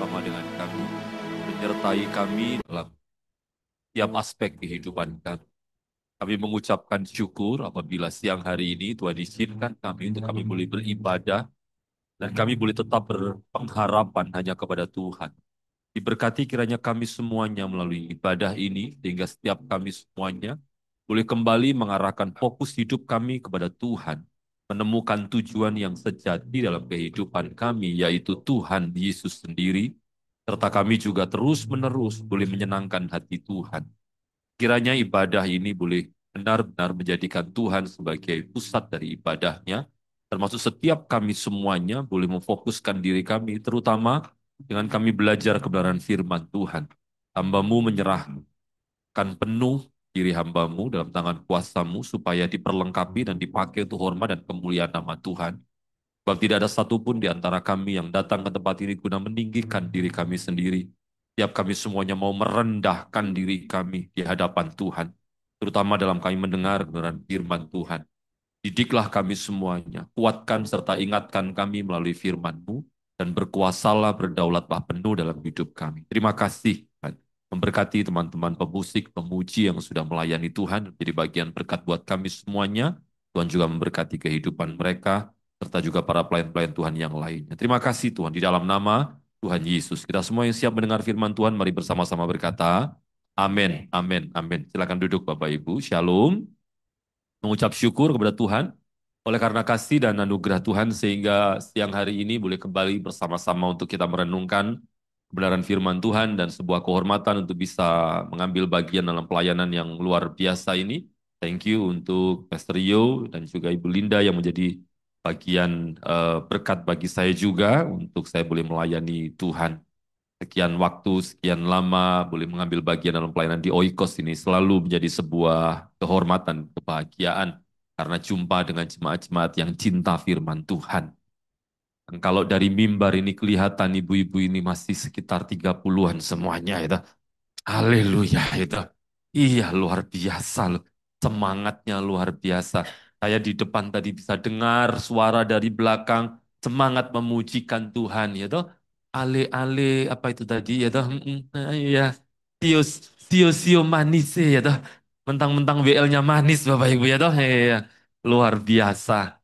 bersama-sama dengan kami, menyertai kami dalam tiap aspek kehidupan kami. Kami mengucapkan syukur apabila siang hari ini Tuhan izinkan kami untuk kami boleh beribadah dan kami boleh tetap berpengharapan hanya kepada Tuhan. Diberkati kiranya kami semuanya melalui ibadah ini, sehingga setiap kami semuanya boleh kembali mengarahkan fokus hidup kami kepada Tuhan, menemukan tujuan yang sejati dalam kehidupan kami, yaitu Tuhan Yesus sendiri, serta kami juga terus-menerus boleh menyenangkan hati Tuhan. Kiranya ibadah ini boleh benar-benar menjadikan Tuhan sebagai pusat dari ibadahnya, termasuk setiap kami semuanya boleh memfokuskan diri kami, terutama dengan kami belajar kebenaran firman Tuhan. Hamba-Mu menyerahkan penuh diri hamba-Mu dalam tangan kuasa-Mu, supaya diperlengkapi dan dipakai untuk hormat dan kemuliaan nama Tuhan. Sebab tidak ada satupun di antara kami yang datang ke tempat ini guna meninggikan diri kami sendiri. Tiap kami semuanya mau merendahkan diri kami di hadapan Tuhan, terutama dalam kami mendengar kebenaran firman Tuhan. Didiklah kami semuanya, kuatkan serta ingatkan kami melalui firman-Mu, dan berkuasalah, berdaulatlah penuh dalam hidup kami. Terima kasih, Tuhan. Memberkati teman-teman pemusik, pemuji yang sudah melayani Tuhan, menjadi bagian berkat buat kami semuanya. Tuhan juga memberkati kehidupan mereka, serta juga para pelayan-pelayan Tuhan yang lainnya. Terima kasih Tuhan, di dalam nama Tuhan Yesus. Kita semua yang siap mendengar firman Tuhan, mari bersama-sama berkata, amin, amin, amin. Silakan duduk Bapak Ibu, shalom. Mengucap syukur kepada Tuhan oleh karena kasih dan anugerah Tuhan, sehingga siang hari ini boleh kembali bersama-sama untuk kita merenungkan kebenaran firman Tuhan, dan sebuah kehormatan untuk bisa mengambil bagian dalam pelayanan yang luar biasa ini. Thank you untuk Pastor Yo dan juga Ibu Linda yang menjadi bagian berkat bagi saya juga untuk saya boleh melayani Tuhan. Sekian waktu, sekian lama boleh mengambil bagian dalam pelayanan di Oikos ini selalu menjadi sebuah kehormatan, kebahagiaan karena jumpa dengan jemaat-jemaat yang cinta firman Tuhan. Dan kalau dari mimbar ini kelihatan ibu-ibu ini masih sekitar 30-an semuanya itu. Haleluya itu. Iya, luar biasa loh. Semangatnya luar biasa. Saya di depan tadi bisa dengar suara dari belakang semangat memujikan Tuhan ya toh. Ale-ale apa itu tadi ya toh. Iya. Sio sio sio manis ya toh. Mentang-mentang WL-nya manis Bapak Ibu ya toh. Iya. Luar biasa.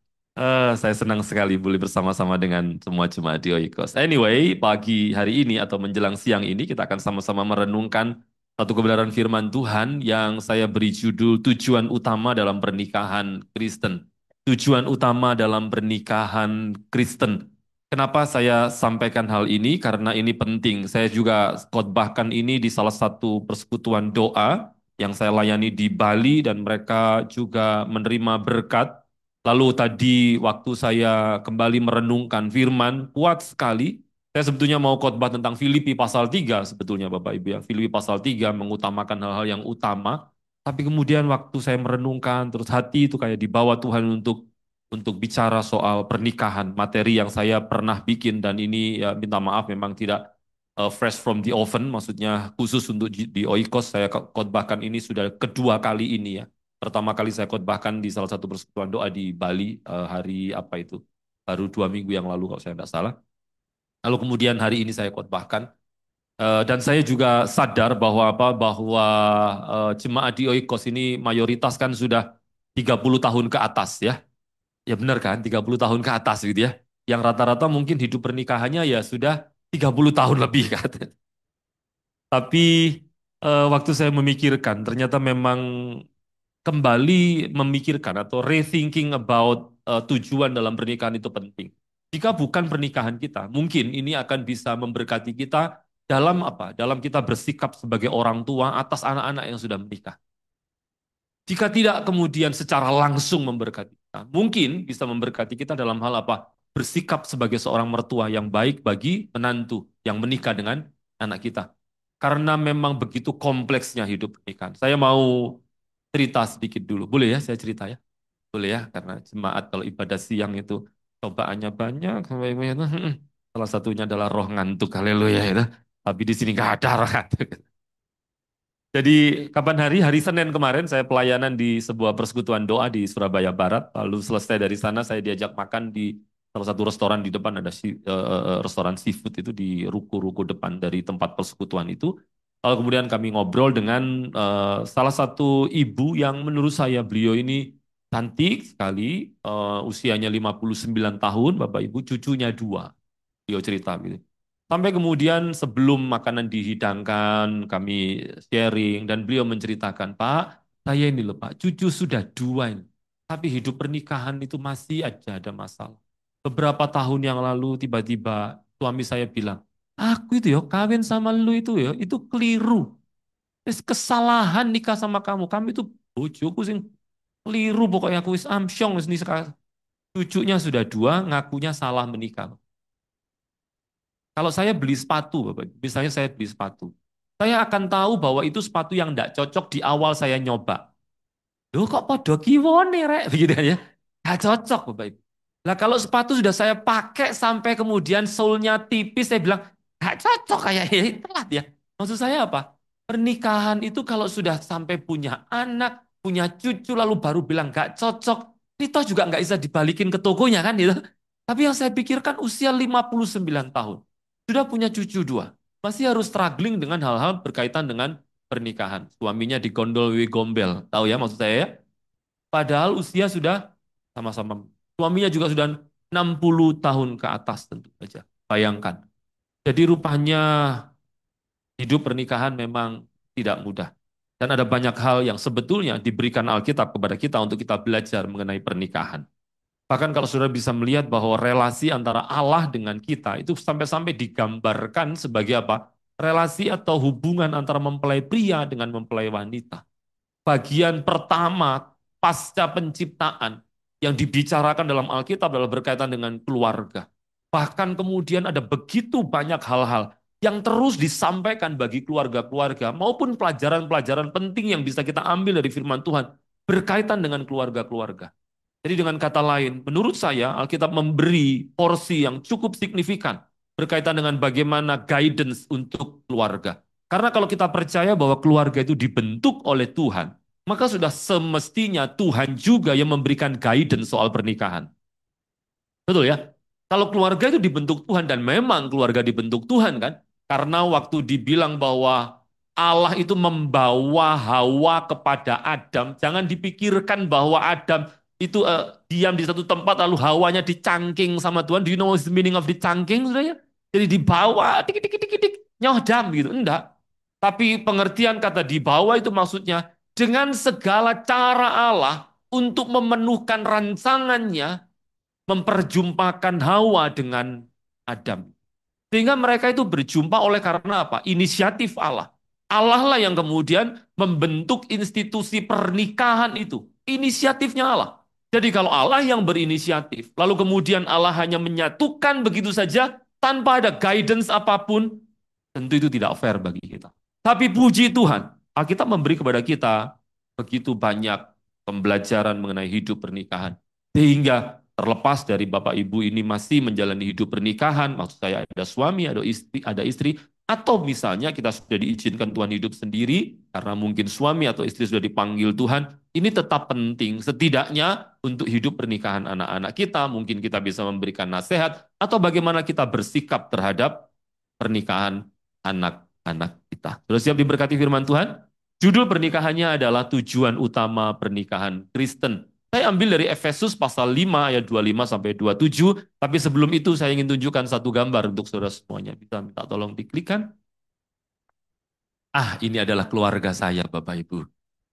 Saya senang sekali boleh bersama-sama dengan semua jemaat di Oikos. Anyway, pagi hari ini atau menjelang siang ini kita akan sama-sama merenungkan satu kebenaran firman Tuhan yang saya beri judul tujuan utama dalam pernikahan Kristen. Tujuan utama dalam pernikahan Kristen. Kenapa saya sampaikan hal ini? Karena ini penting. Saya juga khotbahkan ini di salah satu persekutuan doa yang saya layani di Bali, dan mereka juga menerima berkat. Lalu tadi waktu saya kembali merenungkan firman, kuat sekali. Saya sebetulnya mau khotbah tentang Filipi pasal 3 sebetulnya Bapak Ibu ya. Filipi pasal 3 mengutamakan hal-hal yang utama. Tapi kemudian waktu saya merenungkan, terus hati itu kayak dibawa Tuhan untuk bicara soal pernikahan, materi yang saya pernah bikin, dan ini ya minta maaf memang tidak fresh from the oven, maksudnya khusus untuk di Oikos. Saya khotbahkan ini sudah kedua kali ini ya. Pertama kali saya khotbahkan di salah satu persekutuan doa di Bali, hari apa itu? Baru 2 minggu yang lalu kalau saya tidak salah. Lalu kemudian hari ini saya khotbahkan. Dan saya juga sadar bahwa jemaat di Oikos ini mayoritas kan sudah 30 tahun ke atas ya. Ya benar kan, 30 tahun ke atas gitu ya. Yang rata-rata mungkin hidup pernikahannya ya sudah 30 tahun lebih kan. Tapi waktu saya memikirkan, ternyata memang kembali memikirkan atau rethinking about tujuan dalam pernikahan itu penting. Jika bukan pernikahan kita, mungkin ini akan bisa memberkati kita dalam apa? Dalam kita bersikap sebagai orang tua atas anak-anak yang sudah menikah. Jika tidak kemudian secara langsung memberkati kita, mungkin bisa memberkati kita dalam hal apa? Bersikap sebagai seorang mertua yang baik bagi menantu yang menikah dengan anak kita. Karena memang begitu kompleksnya hidup pernikahan. Saya mau cerita sedikit dulu. Boleh ya saya cerita ya? Boleh ya? Karena jemaat kalau ibadah siang itu cobaannya banyak. Salah satunya adalah roh ngantuk. Haleluya itu. Tapi di sini nggak ada roh ngantuk. Jadi kapan hari? Hari Senin kemarin saya pelayanan di sebuah persekutuan doa di Surabaya Barat. Lalu selesai dari sana saya diajak makan di salah satu restoran di depan ada restoran seafood itu di ruko-ruko depan dari tempat persekutuan itu. Lalu kemudian kami ngobrol dengan salah satu ibu yang menurut saya beliau ini cantik sekali, usianya 59 tahun, Bapak Ibu, cucunya dua. Beliau cerita gitu. Sampai kemudian sebelum makanan dihidangkan, kami sharing dan beliau menceritakan, Pak, saya ini loh Pak, cucu sudah dua ini. Tapi hidup pernikahan itu masih aja ada masalah. Beberapa tahun yang lalu tiba-tiba suami saya bilang, aku itu ya kawin sama lu itu ya, itu keliru. Kesalahan nikah sama kamu. Kami itu bojoku sing keliru pokoknya aku wis amsyong wis nih sekarang. Cucunya sudah dua, ngakunya salah menikah. Kalau saya beli sepatu, Bapak, misalnya saya beli sepatu, saya akan tahu bahwa itu sepatu yang tidak cocok di awal saya nyoba. Loh kok podo kiwone rek begitu kan ya. Gak cocok Bapak Ibu. Lah kalau sepatu sudah saya pakai sampai kemudian soulnya tipis saya bilang gak cocok kayaknya telat ya. Maksud saya apa? Pernikahan itu kalau sudah sampai punya anak, punya cucu lalu baru bilang gak cocok, itu juga nggak bisa dibalikin ke tokonya kan gitu. Tapi yang saya pikirkan usia 59 tahun. Sudah punya cucu dua. Masih harus struggling dengan hal-hal berkaitan dengan pernikahan. Suaminya digondol-gombel. Tahu ya maksud saya ya? Padahal usia sudah sama-sama. Suaminya juga sudah 60 tahun ke atas tentu saja. Bayangkan. Jadi rupanya hidup pernikahan memang tidak mudah. Dan ada banyak hal yang sebetulnya diberikan Alkitab kepada kita untuk kita belajar mengenai pernikahan. Bahkan kalau saudara bisa melihat bahwa relasi antara Allah dengan kita itu sampai-sampai digambarkan sebagai apa? Relasi atau hubungan antara mempelai pria dengan mempelai wanita. Bagian pertama pasca penciptaan yang dibicarakan dalam Alkitab adalah berkaitan dengan keluarga. Bahkan kemudian ada begitu banyak hal-hal yang terus disampaikan bagi keluarga-keluarga maupun pelajaran-pelajaran penting yang bisa kita ambil dari firman Tuhan berkaitan dengan keluarga-keluarga. Jadi dengan kata lain, menurut saya Alkitab memberi porsi yang cukup signifikan berkaitan dengan bagaimana guidance untuk keluarga. Karena kalau kita percaya bahwa keluarga itu dibentuk oleh Tuhan, maka sudah semestinya Tuhan juga yang memberikan guidance soal pernikahan. Betul ya? Kalau keluarga itu dibentuk Tuhan dan memang keluarga dibentuk Tuhan kan? Karena waktu dibilang bahwa Allah itu membawa Hawa kepada Adam, jangan dipikirkan bahwa Adam itu diam di satu tempat lalu Hawanya dicangking sama Tuhan. Do you know what's the meaning of dicangking, saudara ya? Jadi dibawa, tik tik tik tik tik, nyohdam gitu. Enggak. Tapi pengertian kata dibawa itu maksudnya dengan segala cara Allah untuk memenuhkan rancangannya memperjumpakan Hawa dengan Adam. Sehingga mereka itu berjumpa oleh karena apa? Inisiatif Allah. Allah lah yang kemudian membentuk institusi pernikahan itu. Inisiatifnya Allah. Jadi kalau Allah yang berinisiatif, lalu kemudian Allah hanya menyatukan begitu saja tanpa ada guidance apapun, tentu itu tidak fair bagi kita. Tapi puji Tuhan, Alkitab memberi kepada kita begitu banyak pembelajaran mengenai hidup pernikahan. Sehingga terlepas dari Bapak Ibu ini masih menjalani hidup pernikahan, maksud saya ada suami, ada istri, atau misalnya kita sudah diizinkan Tuhan hidup sendiri, karena mungkin suami atau istri sudah dipanggil Tuhan, ini tetap penting, setidaknya untuk hidup pernikahan anak-anak kita, mungkin kita bisa memberikan nasihat, atau bagaimana kita bersikap terhadap pernikahan anak-anak kita. Sudah siap diberkati firman Tuhan? Judul pernikahannya adalah tujuan utama pernikahan Kristen. Saya ambil dari Efesus pasal 5 ayat 25 sampai 27, tapi sebelum itu saya ingin tunjukkan satu gambar untuk saudara semuanya. Bisa minta tolong diklikkan. Ah, ini adalah keluarga saya, Bapak Ibu.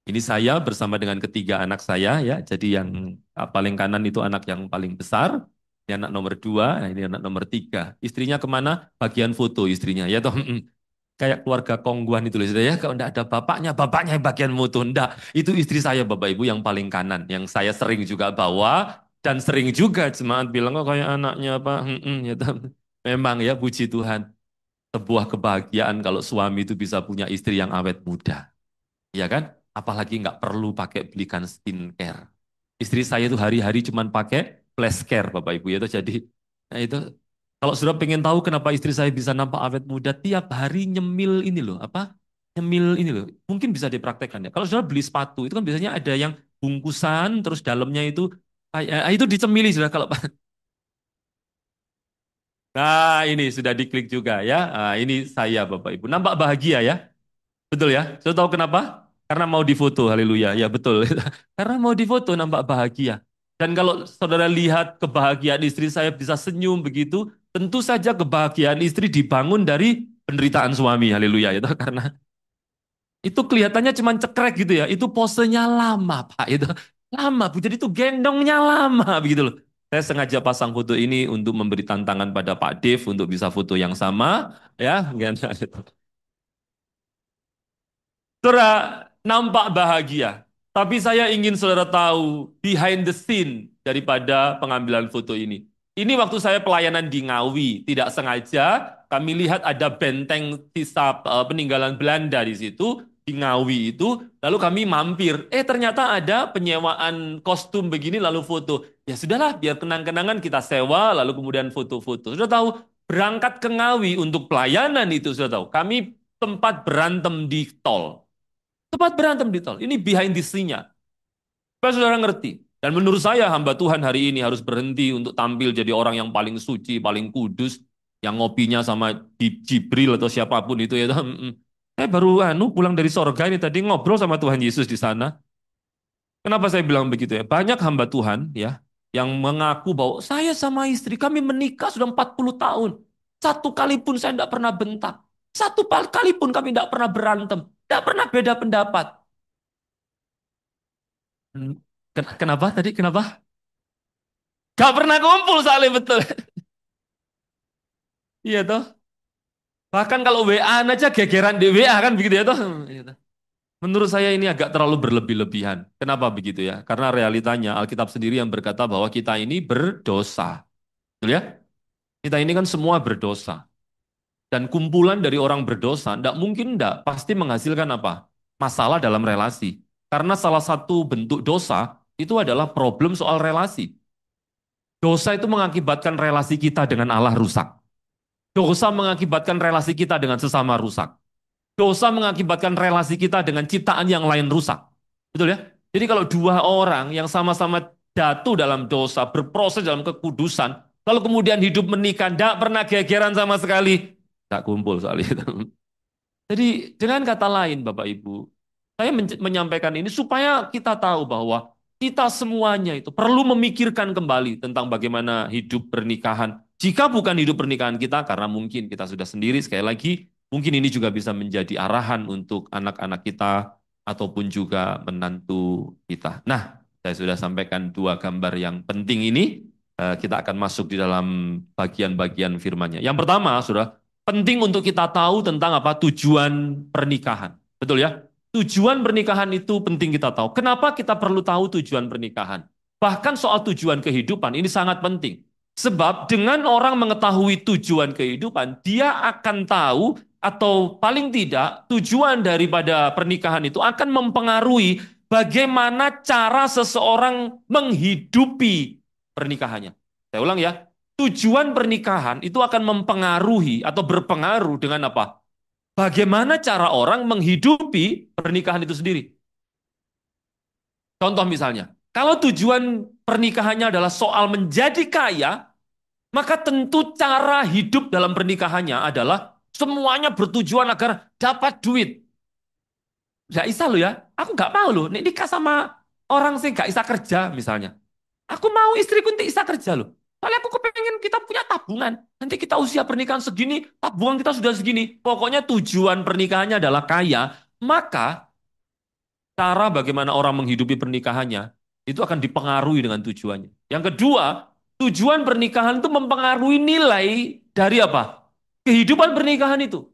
Ini saya bersama dengan ketiga anak saya ya. Jadi yang paling kanan itu anak yang paling besar, ini anak nomor dua, nah ini anak nomor tiga. Istrinya kemana? Bagian foto istrinya ya toh. Kayak keluarga Kongguan itu loh, saudara, ya. Kalau enggak ada bapaknya, bapaknya yang bagian foto. Enggak, itu istri saya Bapak Ibu yang paling kanan, yang saya sering juga bawa dan sering juga jemaat bilang kok kayak anaknya Pak. Ya toh. Memang ya puji Tuhan. Sebuah kebahagiaan kalau suami itu bisa punya istri yang awet muda. Ya kan? Apalagi nggak perlu pakai belikan skincare. Istri saya itu hari-hari cuma pakai flash care, Bapak Ibu ya. Itu jadi, nah itu kalau sudah pengen tahu kenapa istri saya bisa nampak awet muda, tiap hari nyemil ini loh, apa? Nyemil ini loh. Mungkin bisa dipraktekkan ya. Kalau sudah beli sepatu, itu kan biasanya ada yang bungkusan, terus dalamnya itu kayak itu dicemili sudah kalau Nah, ini sudah diklik juga ya. Nah, ini saya Bapak Ibu. Nampak bahagia ya? Betul ya? Sudah tahu kenapa? Karena mau difoto, haleluya. Ya betul. Karena mau difoto nampak bahagia. Dan kalau saudara lihat kebahagiaan istri saya bisa senyum begitu, tentu saja kebahagiaan istri dibangun dari penderitaan suami, haleluya. Itu karena itu kelihatannya cuma cekrek gitu ya. Itu posenya lama, Pak. Itu lama, Bu. Jadi itu gendongnya lama begitu loh. Saya sengaja pasang foto ini untuk memberi tantangan pada Pak Dev untuk bisa foto yang sama, ya. Saudara nampak bahagia. Tapi saya ingin saudara tahu behind the scene daripada pengambilan foto ini. Ini waktu saya pelayanan di Ngawi, tidak sengaja kami lihat ada benteng sisa peninggalan Belanda di situ, di Ngawi itu, lalu kami mampir. Ternyata ada penyewaan kostum begini lalu foto. Ya sudahlah, biar kenang-kenangan kita sewa, lalu kemudian foto-foto. Sudah tahu, berangkat ke Ngawi untuk pelayanan itu sudah tahu. Kami tempat berantem di tol. Tempat berantem di tol. Ini behind the scene-nya. Supaya saudara ngerti. Dan menurut saya hamba Tuhan hari ini harus berhenti untuk tampil jadi orang yang paling suci, paling kudus, yang ngopinya sama Jibril atau siapapun itu ya. Saya baru pulang dari sorga ini tadi ngobrol sama Tuhan Yesus di sana. Kenapa saya bilang begitu ya? Banyak hamba Tuhan ya yang mengaku bahwa saya sama istri kami menikah sudah 40 tahun. Satu kali pun saya tidak pernah bentak. Satu kali pun kami tidak pernah berantem. Tidak pernah beda pendapat. Hmm, Kenapa tadi? Kenapa? Gak pernah kumpul soalnya betul. Iya toh. Bahkan kalau WA aja gegeran di WA kan begitu ya toh. Iya toh. Menurut saya ini agak terlalu berlebih-lebihan. Kenapa begitu ya? Karena realitanya Alkitab sendiri yang berkata bahwa kita ini berdosa. Betul ya? Kita ini kan semua berdosa. Dan kumpulan dari orang berdosa, tidak mungkin tidak, pasti menghasilkan apa? Masalah dalam relasi. Karena salah satu bentuk dosa itu adalah problem soal relasi. Dosa itu mengakibatkan relasi kita dengan Allah rusak. Dosa mengakibatkan relasi kita dengan sesama rusak. Dosa mengakibatkan relasi kita dengan ciptaan yang lain rusak. Betul ya? Jadi kalau dua orang yang sama-sama jatuh dalam dosa, berproses dalam kekudusan, kalau kemudian hidup menikah, tidak pernah gegeran sama sekali, tidak kumpul soal itu. Jadi dengan kata lain Bapak Ibu, saya menyampaikan ini supaya kita tahu bahwa kita semuanya itu perlu memikirkan kembali tentang bagaimana hidup pernikahan. Jika bukan hidup pernikahan kita, karena mungkin kita sudah sendiri, sekali lagi, mungkin ini juga bisa menjadi arahan untuk anak-anak kita ataupun juga menantu kita. Nah, saya sudah sampaikan dua gambar yang penting ini. Kita akan masuk di dalam bagian-bagian firman-Nya. Yang pertama, Saudara, penting untuk kita tahu tentang apa tujuan pernikahan. Betul ya? Tujuan pernikahan itu penting kita tahu. Kenapa kita perlu tahu tujuan pernikahan? Bahkan soal tujuan kehidupan ini sangat penting. Sebab dengan orang mengetahui tujuan kehidupan, dia akan tahu atau paling tidak tujuan daripada pernikahan itu akan mempengaruhi bagaimana cara seseorang menghidupi pernikahannya. Saya ulang ya, tujuan pernikahan itu akan mempengaruhi atau berpengaruh dengan apa? Bagaimana cara orang menghidupi pernikahan itu sendiri. Contoh misalnya, kalau tujuan pernikahannya adalah soal menjadi kaya, maka tentu cara hidup dalam pernikahannya adalah semuanya bertujuan agar dapat duit. Gak bisa lo ya, aku gak mau lo nikah sama orang sih gak bisa kerja misalnya. Aku mau istriku nanti bisa kerja loh. Soalnya aku kepengen kita punya tabungan. Nanti kita usia pernikahan segini, tabungan kita sudah segini. Pokoknya tujuan pernikahannya adalah kaya. Maka cara bagaimana orang menghidupi pernikahannya itu akan dipengaruhi dengan tujuannya. Yang kedua, tujuan pernikahan itu mempengaruhi nilai dari apa? Kehidupan pernikahan itu.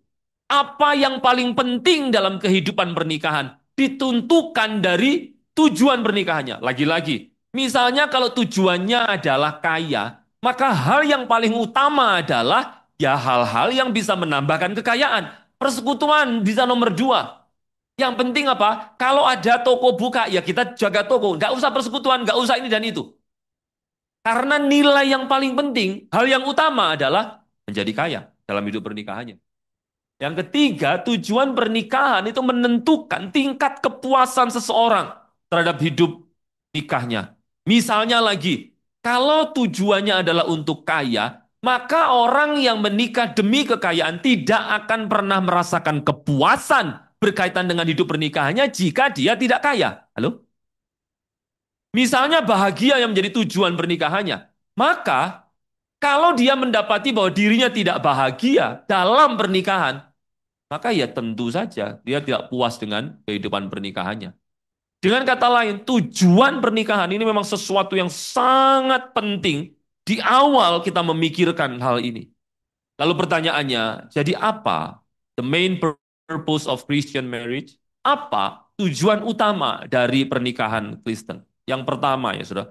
Apa yang paling penting dalam kehidupan pernikahan ditentukan dari tujuan pernikahannya. Lagi-lagi, misalnya kalau tujuannya adalah kaya, maka hal yang paling utama adalah ya hal-hal yang bisa menambahkan kekayaan. Persekutuan bisa nomor dua. Yang penting apa? Kalau ada toko buka, ya kita jaga toko. Nggak usah persekutuan, nggak usah ini dan itu. Karena nilai yang paling penting, hal yang utama adalah menjadi kaya dalam hidup pernikahannya. Yang ketiga, tujuan pernikahan itu menentukan tingkat kepuasan seseorang terhadap hidup nikahnya. Misalnya lagi, kalau tujuannya adalah untuk kaya, Maka orang yang menikah demi kekayaan tidak akan pernah merasakan kepuasan berkaitan dengan hidup pernikahannya jika dia tidak kaya. Halo? Misalnya bahagia yang menjadi tujuan pernikahannya. Maka kalau dia mendapati bahwa dirinya tidak bahagia dalam pernikahan, maka ya tentu saja dia tidak puas dengan kehidupan pernikahannya. Dengan kata lain, tujuan pernikahan ini memang sesuatu yang sangat penting di awal kita memikirkan hal ini. Lalu pertanyaannya, jadi apa the main purpose of Christian marriage? Apa tujuan utama dari pernikahan Kristen? Yang pertama ya sudah,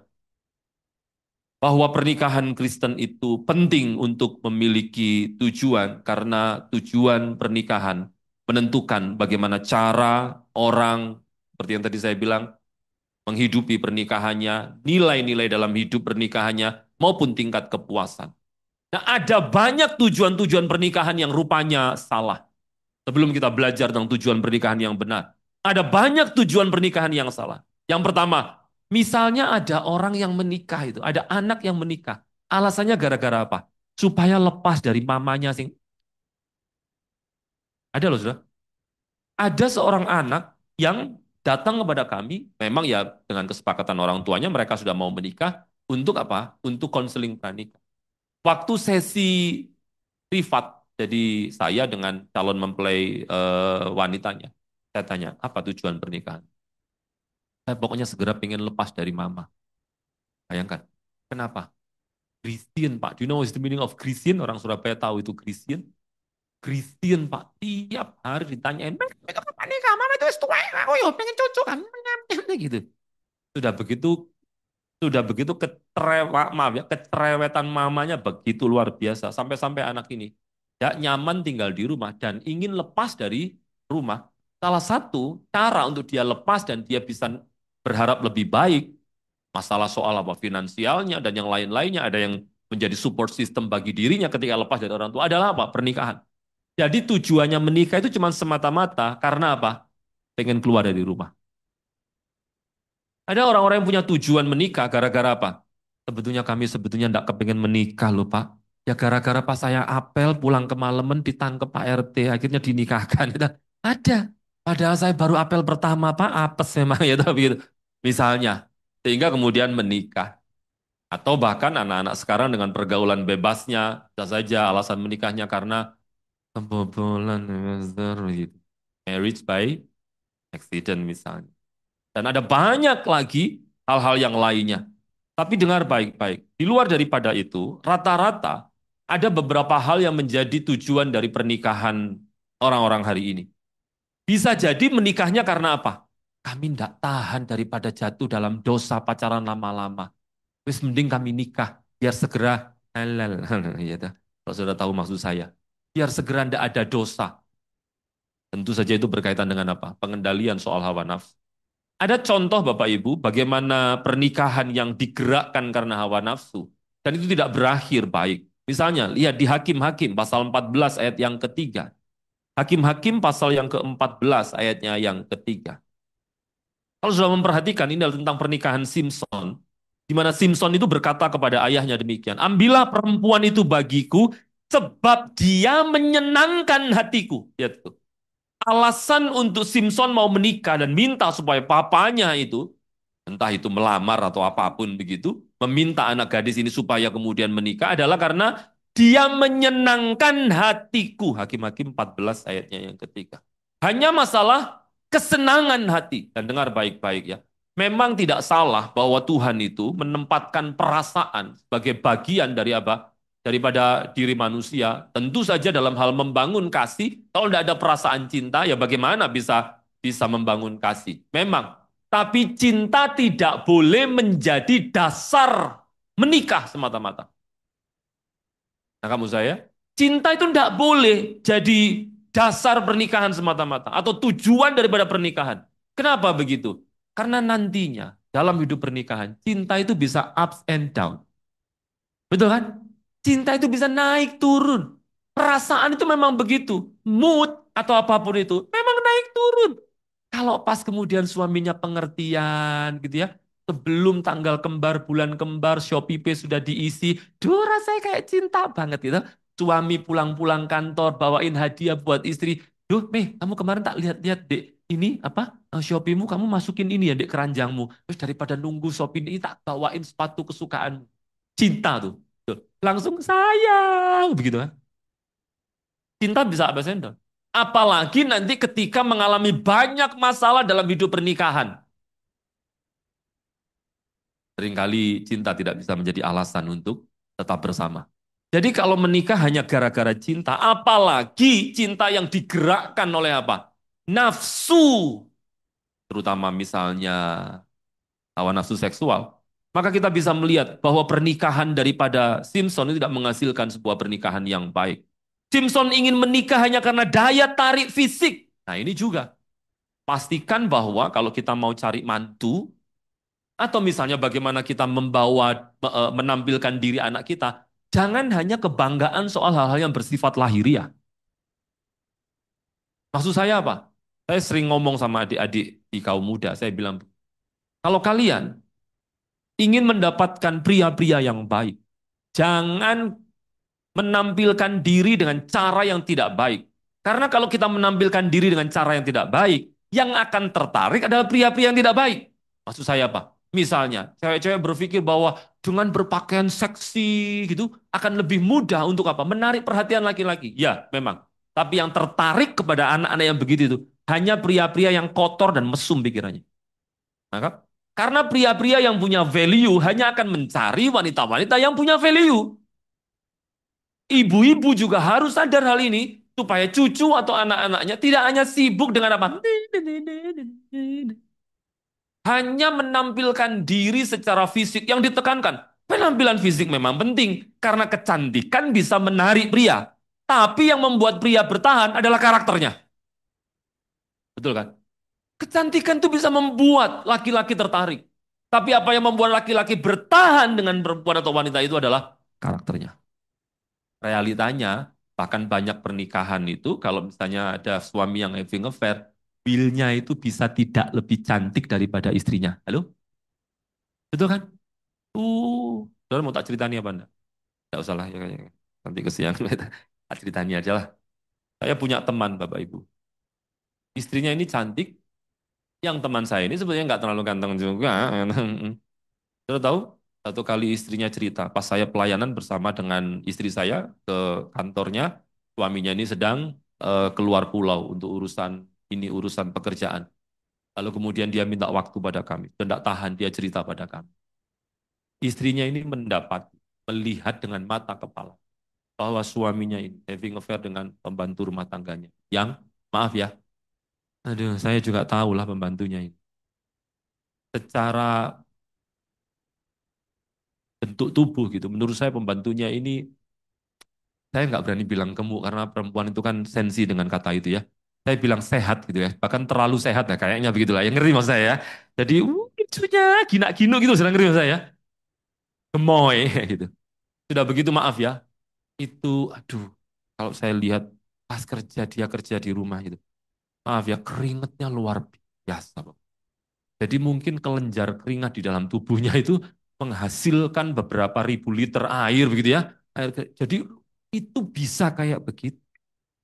bahwa pernikahan Kristen itu penting untuk memiliki tujuan karena tujuan pernikahan menentukan bagaimana cara orang, seperti yang tadi saya bilang, menghidupi pernikahannya, nilai-nilai dalam hidup pernikahannya, maupun tingkat kepuasan. Nah, ada banyak tujuan-tujuan pernikahan yang rupanya salah. Sebelum kita belajar tentang tujuan pernikahan yang benar, ada banyak tujuan pernikahan yang salah. Yang pertama, misalnya ada orang yang menikah itu, ada anak yang menikah. Alasannya gara-gara apa? Supaya lepas dari mamanya sing. Ada loh, sudah. Ada seorang anak yang datang kepada kami, memang ya dengan kesepakatan orang tuanya mereka sudah mau menikah untuk apa? Untuk konseling pranikah. Waktu sesi privat, jadi saya dengan calon mempelai wanitanya, saya tanya, apa tujuan pernikahan? Saya pokoknya segera pengen lepas dari mama. Bayangkan, kenapa? Christian, Pak. Do you know what's the meaning of Christian? Orang Surabaya tahu itu Christian. Christian, Pak. Tiap hari ditanyain, itu kapan nikah? Mama itu tua, aku ya pengen cucu kan. Gitu. Sudah begitu maaf ya, kecerewetan mamanya begitu luar biasa. Sampai-sampai anak ini tidak nyaman tinggal di rumah dan ingin lepas dari rumah. Salah satu cara untuk dia lepas dan dia bisa berharap lebih baik, masalah soal apa finansialnya dan yang lain-lainnya, ada yang menjadi support system bagi dirinya ketika lepas dari orang tua adalah apa? Pernikahan. Jadi tujuannya menikah itu cuma semata-mata karena apa? Pengen keluar dari rumah. Ada orang-orang yang punya tujuan menikah gara-gara apa? Sebetulnya enggak kepengen menikah loh Pak. Ya gara-gara pas saya apel pulang kemalaman ditangkap Pak RT akhirnya dinikahkan. Ada. Padahal saya baru apel pertama Pak, apes memang ya tapi gitu. Misalnya. Sehingga kemudian menikah. Atau bahkan anak-anak sekarang dengan pergaulan bebasnya, bisa saja alasan menikahnya karena kebobolan gitu. Marriage by accident misalnya. Dan ada banyak lagi hal-hal yang lainnya. Tapi dengar baik-baik. Di luar daripada itu, rata-rata ada beberapa hal yang menjadi tujuan dari pernikahan orang-orang hari ini. Bisa jadi menikahnya karena apa? Kami tidak tahan daripada jatuh dalam dosa pacaran lama-lama. Wis mending kami nikah, biar segera halal. Ya, kalau sudah tahu maksud saya. Biar segera tidak ada dosa. Tentu saja itu berkaitan dengan apa? Pengendalian soal hawa nafsu. Ada contoh Bapak Ibu bagaimana pernikahan yang digerakkan karena hawa nafsu dan itu tidak berakhir baik. Misalnya lihat di Hakim-Hakim pasal 14 ayat yang ketiga. Hakim-Hakim pasal yang ke-14 ayatnya yang ketiga. Kalau sudah memperhatikan ini adalah tentang pernikahan Simpson, di mana Simpson itu berkata kepada ayahnya demikian, ambillah perempuan itu bagiku sebab dia menyenangkan hatiku. Lihat tuh. Alasan untuk Simpson mau menikah dan minta supaya papanya itu, entah itu melamar atau apapun begitu, meminta anak gadis ini supaya kemudian menikah adalah karena dia menyenangkan hatiku. Hakim-Hakim 14 ayatnya yang ketiga. Hanya masalah kesenangan hati. Dan dengar baik-baik ya. Memang tidak salah bahwa Tuhan itu menempatkan perasaan sebagai bagian dari apa? Daripada diri manusia. Tentu saja dalam hal membangun kasih, kalau tidak ada perasaan cinta, ya bagaimana bisa membangun kasih? Memang, tapi cinta tidak boleh menjadi dasar menikah semata-mata. Nah kamu saya, cinta itu tidak boleh jadi dasar pernikahan semata-mata atau tujuan daripada pernikahan. Kenapa begitu? Karena nantinya dalam hidup pernikahan, cinta itu bisa ups and down. Betul kan? Cinta itu bisa naik turun. Perasaan itu memang begitu. Mood atau apapun itu memang naik turun. Kalau pas kemudian suaminya pengertian gitu ya, Sebelum tanggal kembar, bulan kembar, Shopee Pay sudah diisi. Duh, rasanya kayak cinta banget gitu. Suami pulang-pulang kantor, bawain hadiah buat istri. Duh, Meh, kamu kemarin tak lihat-lihat, Dek. Ini apa? Shopee-mu kamu masukin ini ya, Dek, keranjangmu. Terus daripada nunggu Shopee ini, tak bawain sepatu kesukaan. Cinta tuh. Tuh. Langsung sayang. Begitu kan. Cinta bisa apa sendok. Apalagi nanti ketika mengalami banyak masalah dalam hidup pernikahan. Seringkali cinta tidak bisa menjadi alasan untuk tetap bersama. Jadi kalau menikah hanya gara-gara cinta, apalagi cinta yang digerakkan oleh apa? Nafsu, terutama misalnya hawa nafsu seksual. Maka kita bisa melihat bahwa pernikahan daripada Simpson itu tidak menghasilkan sebuah pernikahan yang baik. Simpson ingin menikah hanya karena daya tarik fisik. Nah ini juga. Pastikan bahwa kalau kita mau cari mantu, atau misalnya bagaimana kita menampilkan diri anak kita, jangan hanya kebanggaan soal hal-hal yang bersifat lahiriah. Maksud saya apa? Saya sering ngomong sama adik-adik di kaum muda, saya bilang, kalau kalian ingin mendapatkan pria-pria yang baik, jangan menampilkan diri dengan cara yang tidak baik. Karena kalau kita menampilkan diri dengan cara yang tidak baik, yang akan tertarik adalah pria-pria yang tidak baik. Maksud saya apa? Misalnya, cewek-cewek berpikir bahwa dengan berpakaian seksi gitu akan lebih mudah untuk apa? Menarik perhatian laki-laki. Ya, memang. Tapi yang tertarik kepada anak-anak yang begitu itu hanya pria-pria yang kotor dan mesum pikirannya. Maka, karena pria-pria yang punya value hanya akan mencari wanita-wanita yang punya value. Ibu-ibu juga harus sadar hal ini supaya cucu atau anak-anaknya tidak hanya sibuk dengan apa? Hanya menampilkan diri secara fisik yang ditekankan. Penampilan fisik memang penting karena kecantikan bisa menarik pria. Tapi yang membuat pria bertahan adalah karakternya. Betul kan? Kecantikan itu bisa membuat laki-laki tertarik. Tapi apa yang membuat laki-laki bertahan dengan perempuan atau wanita itu adalah karakternya. Realitanya, bahkan banyak pernikahan itu, kalau misalnya ada suami yang having affair, billnya itu bisa tidak lebih cantik daripada istrinya. Halo? Betul kan? Saudara mau tak ceritani apa enggak? Enggak usah lah, ya, kayaknya. Nanti kesiangan, tak ceritani aja lah. Saya punya teman, Bapak Ibu. Istrinya ini cantik, yang teman saya ini sebenarnya nggak terlalu ganteng juga. Saudara tahu? Satu kali istrinya cerita, pas saya pelayanan bersama dengan istri saya ke kantornya, suaminya ini sedang keluar pulau untuk urusan pekerjaan. Lalu kemudian dia minta waktu pada kami, dan tidak tahan dia cerita pada kami. Istrinya ini melihat dengan mata kepala bahwa suaminya ini having affair dengan pembantu rumah tangganya. Yang, maaf ya, aduh saya juga tahu lah pembantunya ini. Secara bentuk tubuh gitu, menurut saya pembantunya ini, saya nggak berani bilang gemuk karena perempuan itu kan sensi dengan kata itu ya. Saya bilang sehat gitu ya, bahkan terlalu sehat ya kayaknya begitulah. Yang ngerti maksud saya ya. Jadi lucunya gina-gino gitu, sedang ngerti maksud saya. Gemoy gitu. Sudah begitu maaf ya. Itu aduh, kalau saya lihat pas dia kerja di rumah gitu. Maaf ya, keringatnya luar biasa, Pak. Jadi mungkin kelenjar keringat di dalam tubuhnya itu menghasilkan beberapa ribu liter air begitu ya. Jadi itu bisa kayak begitu.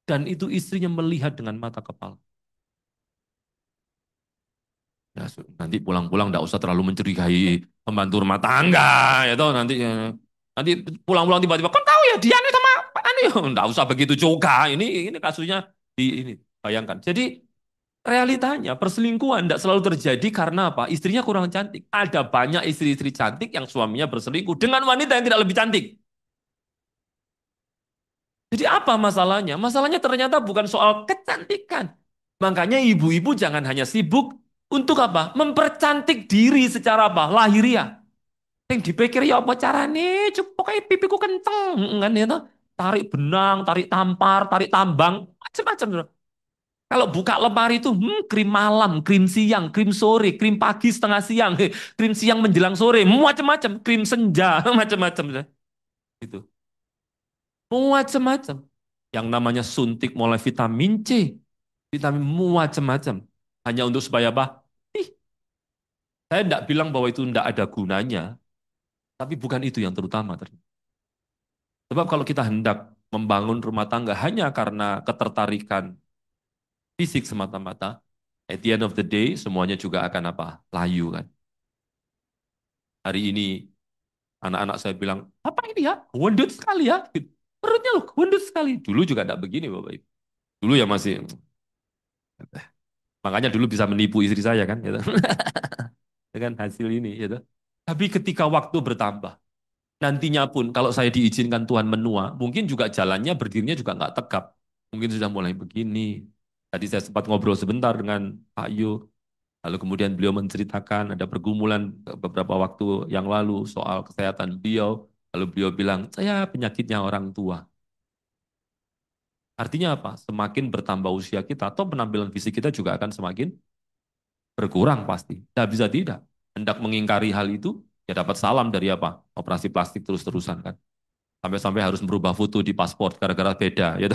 Dan itu istrinya melihat dengan mata kepala. Ya, nanti pulang-pulang enggak usah terlalu mencurigai pembantu rumah tangga, ya toh nanti nanti pulang-pulang tiba-tiba, kan tahu ya dia nih sama anu ya, enggak usah begitu juga. Ini kasusnya di ini bayangkan. Jadi realitanya perselingkuhan tidak selalu terjadi karena apa? Istrinya kurang cantik. Ada banyak istri-istri cantik yang suaminya berselingkuh dengan wanita yang tidak lebih cantik. Jadi apa masalahnya? Masalahnya ternyata bukan soal kecantikan. Makanya ibu-ibu jangan hanya sibuk untuk apa? Mempercantik diri secara apa? Lahiriah. Yang dipikir ya apa carane? Pokoknya pipiku kenceng kan ya toh. Tarik benang, tarik tampar, tarik tambang, macam-macam. Kalau buka lemari itu, krim malam, krim siang, krim sore, krim pagi setengah siang, krim siang menjelang sore, macam-macam, krim senja, macam-macam. Gitu. Macam-macam. Yang namanya suntik mulai vitamin C, vitamin macam-macam. Hanya untuk supaya apa? Ih, Saya tidak bilang bahwa itu tidak ada gunanya, tapi bukan itu yang terutama. Sebab kalau kita hendak membangun rumah tangga hanya karena ketertarikan fisik semata-mata, at the end of the day semuanya juga akan apa? Layu kan. Hari ini anak-anak saya bilang, apa ini ya? Wendut sekali ya. Perutnya loh, wendut sekali. Dulu juga tidak begini Bapak Ibu. Dulu ya masih, makanya dulu bisa menipu istri saya kan. Gitu. Dengan hasil ini. Gitu. Tapi ketika waktu bertambah, nantinya pun kalau saya diizinkan Tuhan menua, mungkin juga jalannya berdirinya juga nggak tegap. Mungkin sudah mulai begini. Tadi saya sempat ngobrol sebentar dengan Pak Yu, lalu kemudian beliau menceritakan ada pergumulan beberapa waktu yang lalu soal kesehatan beliau. Lalu beliau bilang, saya penyakitnya orang tua. Artinya apa? Semakin bertambah usia kita, atau penampilan fisik kita juga akan semakin berkurang pasti. Tidak bisa tidak. Hendak mengingkari hal itu, ya dapat salam dari apa? Operasi plastik terus-terusan kan. Sampai-sampai harus merubah foto di paspor gara-gara beda. Ya,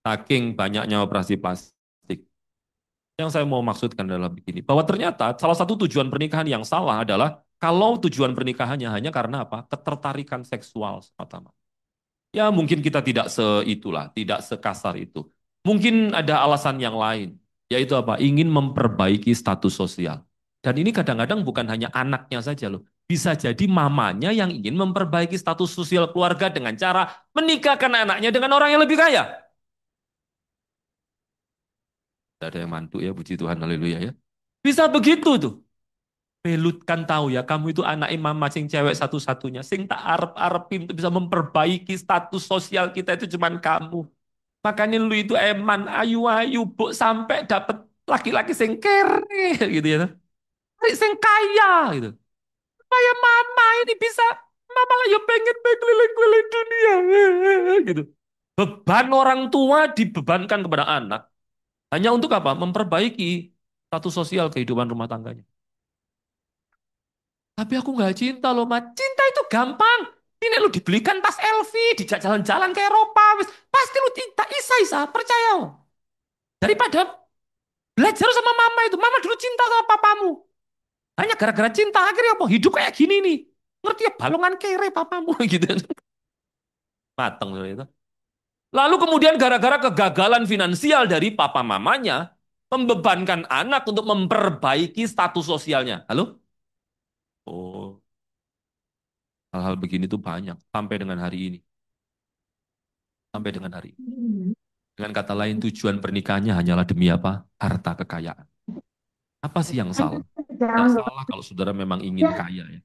saking banyaknya operasi plastik. Yang saya mau maksudkan adalah begini, bahwa ternyata salah satu tujuan pernikahan yang salah adalah kalau tujuan pernikahannya hanya karena apa? Ketertarikan seksual semata-mata. Ya mungkin kita tidak seitulah, tidak sekasar itu. Mungkin ada alasan yang lain, yaitu apa? Ingin memperbaiki status sosial. Dan ini kadang-kadang bukan hanya anaknya saja loh. Bisa jadi mamanya yang ingin memperbaiki status sosial keluarga dengan cara menikahkan anaknya dengan orang yang lebih kaya. Tidak ada yang mantu ya, puji Tuhan, haleluya ya. Bisa begitu tuh. Belut kan tahu ya, kamu itu anak imam sing cewek satu-satunya. Sing tak arep-arepin untuk bisa memperbaiki status sosial kita itu cuman kamu. Makanya lu itu eman, ayu-ayu, bu, sampai dapet laki-laki sing kere gitu ya. Cari sing kaya gitu. Supaya mama ini bisa, mama lah ya pengen keliling-keliling dunia gitu. Beban orang tua dibebankan kepada anak. Hanya untuk apa? Memperbaiki status sosial kehidupan rumah tangganya. Tapi aku nggak cinta loh, Mat. Cinta itu gampang. Ini lu dibelikan tas LV, dijak jalan-jalan ke Eropa, wis. Pasti lu cinta, isa-isa, percaya. Daripada belajar sama mama itu. Mama dulu cinta sama papamu. Hanya gara-gara cinta akhirnya apa? Hidup kayak gini nih. Ngerti ya balongan kere papamu gitu. Mateng itu. Lalu kemudian gara-gara kegagalan finansial dari papa mamanya, membebankan anak untuk memperbaiki status sosialnya. Halo? Oh, hal-hal begini tuh banyak sampai dengan hari ini. Sampai dengan hari ini. Dengan kata lain, tujuan pernikahannya hanyalah demi apa? Harta kekayaan. Apa sih yang salah? Tidak salah kalau saudara memang ingin kaya ya.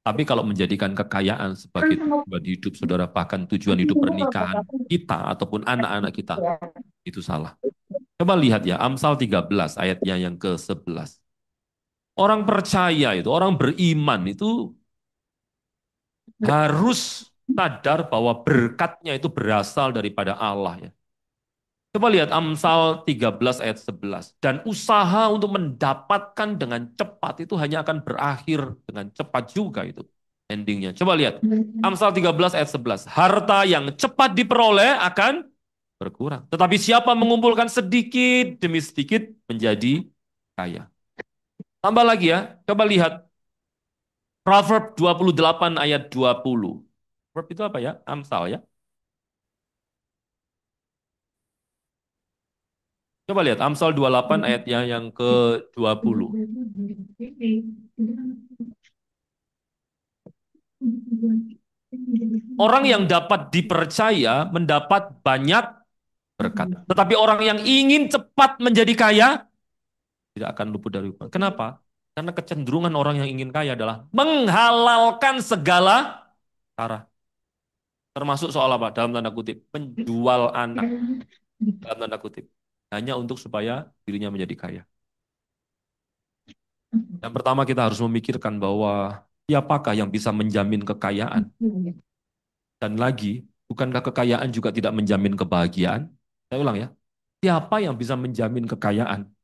Tapi kalau menjadikan kekayaan sebagai tujuan hidup saudara, bahkan tujuan hidup pernikahan kita ataupun anak-anak kita, itu salah. Coba lihat ya, Amsal 13 ayatnya yang ke-11. Orang percaya itu, orang beriman itu harus sadar bahwa berkatnya itu berasal daripada Allah ya. Coba lihat Amsal 13 ayat 11. Dan usaha untuk mendapatkan dengan cepat itu hanya akan berakhir dengan cepat juga itu endingnya. Coba lihat Amsal 13 ayat 11. Harta yang cepat diperoleh akan berkurang. Tetapi siapa mengumpulkan sedikit demi sedikit menjadi kaya. Tambah lagi ya. Coba lihat Proverb 28 ayat 20. Proverb itu apa ya? Amsal ya. Coba lihat Amsal 28 ayatnya yang ke-20. Orang yang dapat dipercaya mendapat banyak berkat. Tetapi orang yang ingin cepat menjadi kaya tidak akan luput dari hukuman. Kenapa? Karena kecenderungan orang yang ingin kaya adalah menghalalkan segala cara. Termasuk soal apa? Dalam tanda kutip, penjual anak. Dalam tanda kutip. Hanya untuk supaya dirinya menjadi kaya. Yang pertama kita harus memikirkan bahwa siapakah yang bisa menjamin kekayaan? Dan lagi, bukankah kekayaan juga tidak menjamin kebahagiaan? Saya ulang ya. Siapa yang bisa menjamin kekayaan?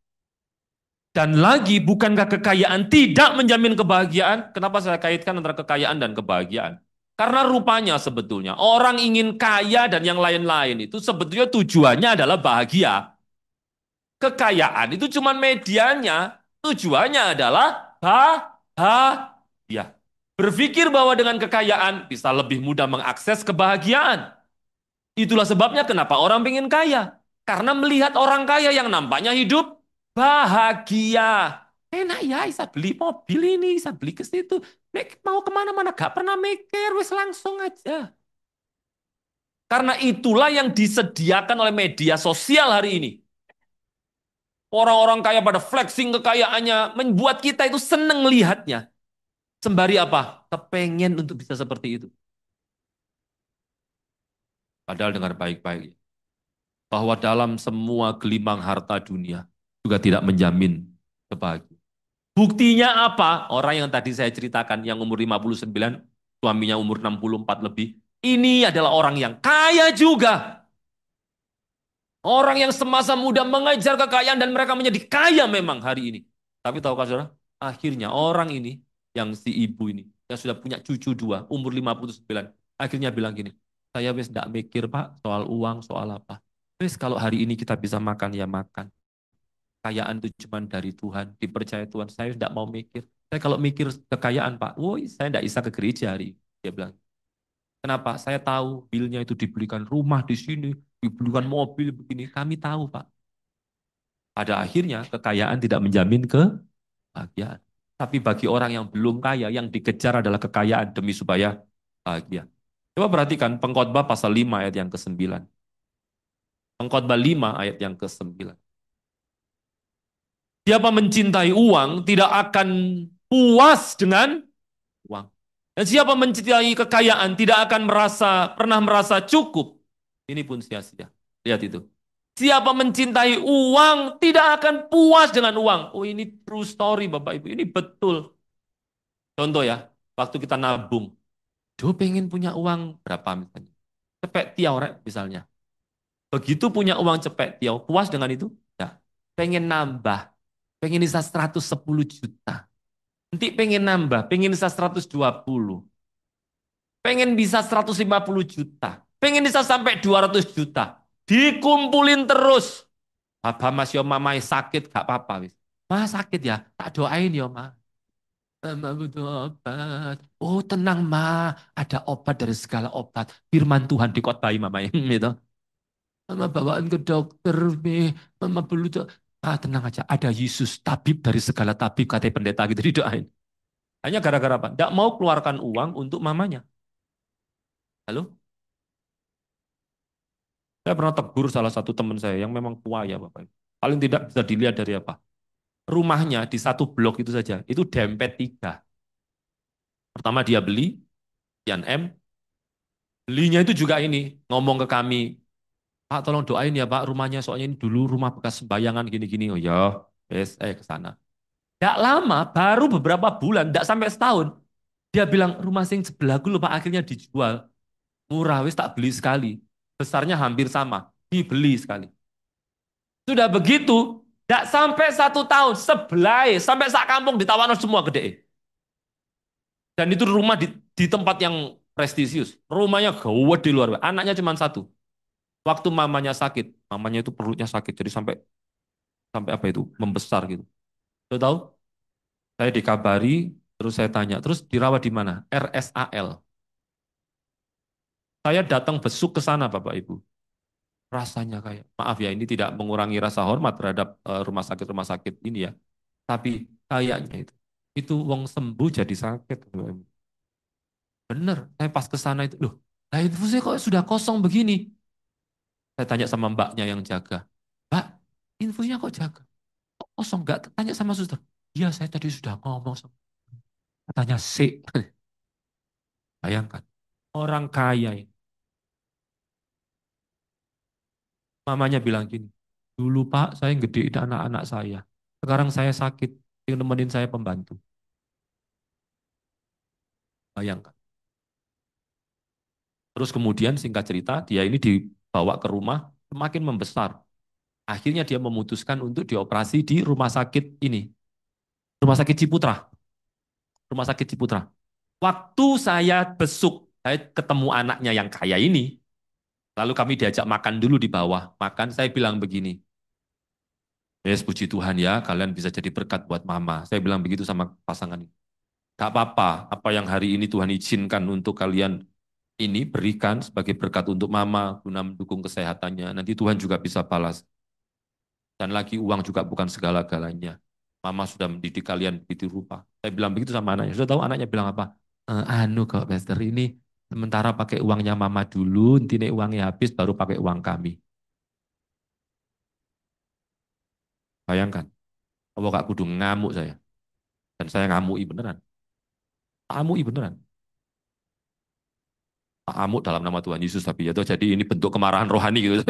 Dan lagi, bukankah kekayaan tidak menjamin kebahagiaan? Kenapa saya kaitkan antara kekayaan dan kebahagiaan? Karena rupanya sebetulnya orang ingin kaya dan yang lain-lain itu sebetulnya tujuannya adalah bahagia. Kekayaan itu cuma medianya, tujuannya adalah bahagia. Berpikir bahwa dengan kekayaan bisa lebih mudah mengakses kebahagiaan. Itulah sebabnya kenapa orang pengen kaya. Karena melihat orang kaya yang nampaknya hidup bahagia. Enak ya, bisa beli mobil ini, bisa beli ke situ. Mau kemana-mana, gak pernah mikir, wis langsung aja. Karena itulah yang disediakan oleh media sosial hari ini. Orang-orang kaya pada flexing kekayaannya, membuat kita itu seneng lihatnya. Sembari apa? Kepengen untuk bisa seperti itu. Padahal dengar baik-baik. Bahwa dalam semua gelimang harta dunia juga tidak menjamin kebahagiaan. Buktinya apa? Orang yang tadi saya ceritakan yang umur 59, suaminya umur 64 lebih. Ini adalah orang yang kaya juga. Orang yang semasa muda mengejar kekayaan dan mereka menjadi kaya memang hari ini. Tapi tahukah saudara? Akhirnya orang ini, yang si ibu ini, yang sudah punya cucu dua, umur 59, akhirnya bilang gini, saya wis tidak mikir pak soal uang, soal apa. Wis kalau hari ini kita bisa makan ya makan. Kekayaan itu cuma dari Tuhan, dipercaya Tuhan. Saya tidak mau mikir. Saya kalau mikir kekayaan pak, woi saya tidak bisa ke gereja hari ini. Dia bilang, kenapa? Saya tahu bilnya itu dibelikan rumah di sini, dibelikan mobil begini. Kami tahu, Pak. Pada akhirnya kekayaan tidak menjamin kebahagiaan. Tapi bagi orang yang belum kaya, yang dikejar adalah kekayaan demi supaya bahagia. Coba perhatikan Pengkhotbah pasal 5 ayat yang ke-9. Pengkhotbah 5 ayat yang ke-9. Siapa mencintai uang tidak akan puas dengan uang. Dan siapa mencintai kekayaan tidak akan pernah merasa cukup. Ini pun sia-sia. Lihat itu. Siapa mencintai uang tidak akan puas dengan uang. Oh ini true story Bapak Ibu. Ini betul. Contoh ya, waktu kita nabung. Duh pengen punya uang berapa misalnya. Cepet tiaw rek misalnya. Begitu punya uang cepet tiaw, puas dengan itu? Ya. Pengen nambah. Pengen bisa 110 juta. Nanti pengen nambah, pengen bisa 120. Pengen bisa 150 juta. Pengen bisa sampai 200 juta. Dikumpulin terus. Papa mas yo mamai sakit gak apa-apa wis. Ma sakit ya, tak doain yo ma. Mama butuh obat. Oh tenang ma, ada obat dari segala obat. Firman Tuhan dikotbahi mama gitu. Mama bawaan ke dokter, be. Mama perlu tenang aja, ada Yesus, tabib dari segala tabib, kata pendeta gitu didoain. Hanya gara-gara apa? Tidak mau keluarkan uang untuk mamanya. Halo? Saya pernah tegur salah satu teman saya yang memang tua ya Bapak. Paling tidak bisa dilihat dari apa? Rumahnya di satu blok itu saja, itu dempet tiga. Pertama dia beli, sekian M, belinya itu juga ini, ngomong ke kami, Pak tolong doain ya Pak, rumahnya soalnya ini dulu rumah bekas sembayangan gini-gini. Oh ya, ke sana. Tidak lama, baru beberapa bulan, tidak sampai setahun, dia bilang rumah sing sebelahku lupa akhirnya dijual. Murah, wis tak beli sekali. Besarnya hampir sama, dibeli sekali. Sudah begitu, tidak sampai 1 tahun, sebelah, sampai sak kampung ditawarkan semua gede. Dan itu rumah di tempat yang prestisius. Rumahnya gawat di luar. Anaknya cuma satu. Waktu mamanya sakit, mamanya itu perutnya sakit, jadi sampai sampai apa itu membesar gitu. Tahu tahu? Saya dikabari, terus saya tanya, terus dirawat di mana? RSAL. Saya datang besuk ke sana, Bapak Ibu. Rasanya kayak, maaf ya, ini tidak mengurangi rasa hormat terhadap rumah sakit ini ya. Tapi kayaknya itu wong sembuh jadi sakit. Bener, saya pas ke sana itu, loh, lah infusnya kok sudah kosong begini? Saya tanya sama mbaknya yang jaga, Mbak, infusnya kok jaga? Kok kosong? Nggak tanya sama suster. Iya, saya tadi sudah ngomong sama. Katanya sih, bayangkan. Orang kaya ini. Mamanya bilang gini, dulu Pak, saya gedein anak-anak saya. Sekarang saya sakit, yang nemenin saya pembantu. Bayangkan. Terus kemudian singkat cerita, dia ini dibawa ke rumah, semakin membesar. Akhirnya dia memutuskan untuk dioperasi di rumah sakit ini. Rumah sakit Ciputra. Rumah sakit Ciputra. Waktu saya besuk, saya ketemu anaknya yang kaya ini. Lalu kami diajak makan dulu di bawah. Makan, saya bilang begini. Yes, puji Tuhan ya, kalian bisa jadi berkat buat mama. Saya bilang begitu sama pasangan. Gak apa-apa, apa yang hari ini Tuhan izinkan untuk kalian ini berikan sebagai berkat untuk mama, guna mendukung kesehatannya. Nanti Tuhan juga bisa balas. Dan lagi uang juga bukan segala-galanya. Mama sudah mendidik kalian begitu rupa. Saya bilang begitu sama anaknya. Sudah tahu anaknya bilang apa? Anu kok, Pastor, ini sementara pakai uangnya mama dulu, nanti nek uangnya habis baru pakai uang kami. Bayangkan, kalau Kak Kudu ngamuk saya. Dan saya ngamui beneran. Ngamui beneran. Ngamuk dalam nama Tuhan Yesus, tapi itu jadi ini bentuk kemarahan rohani gitu.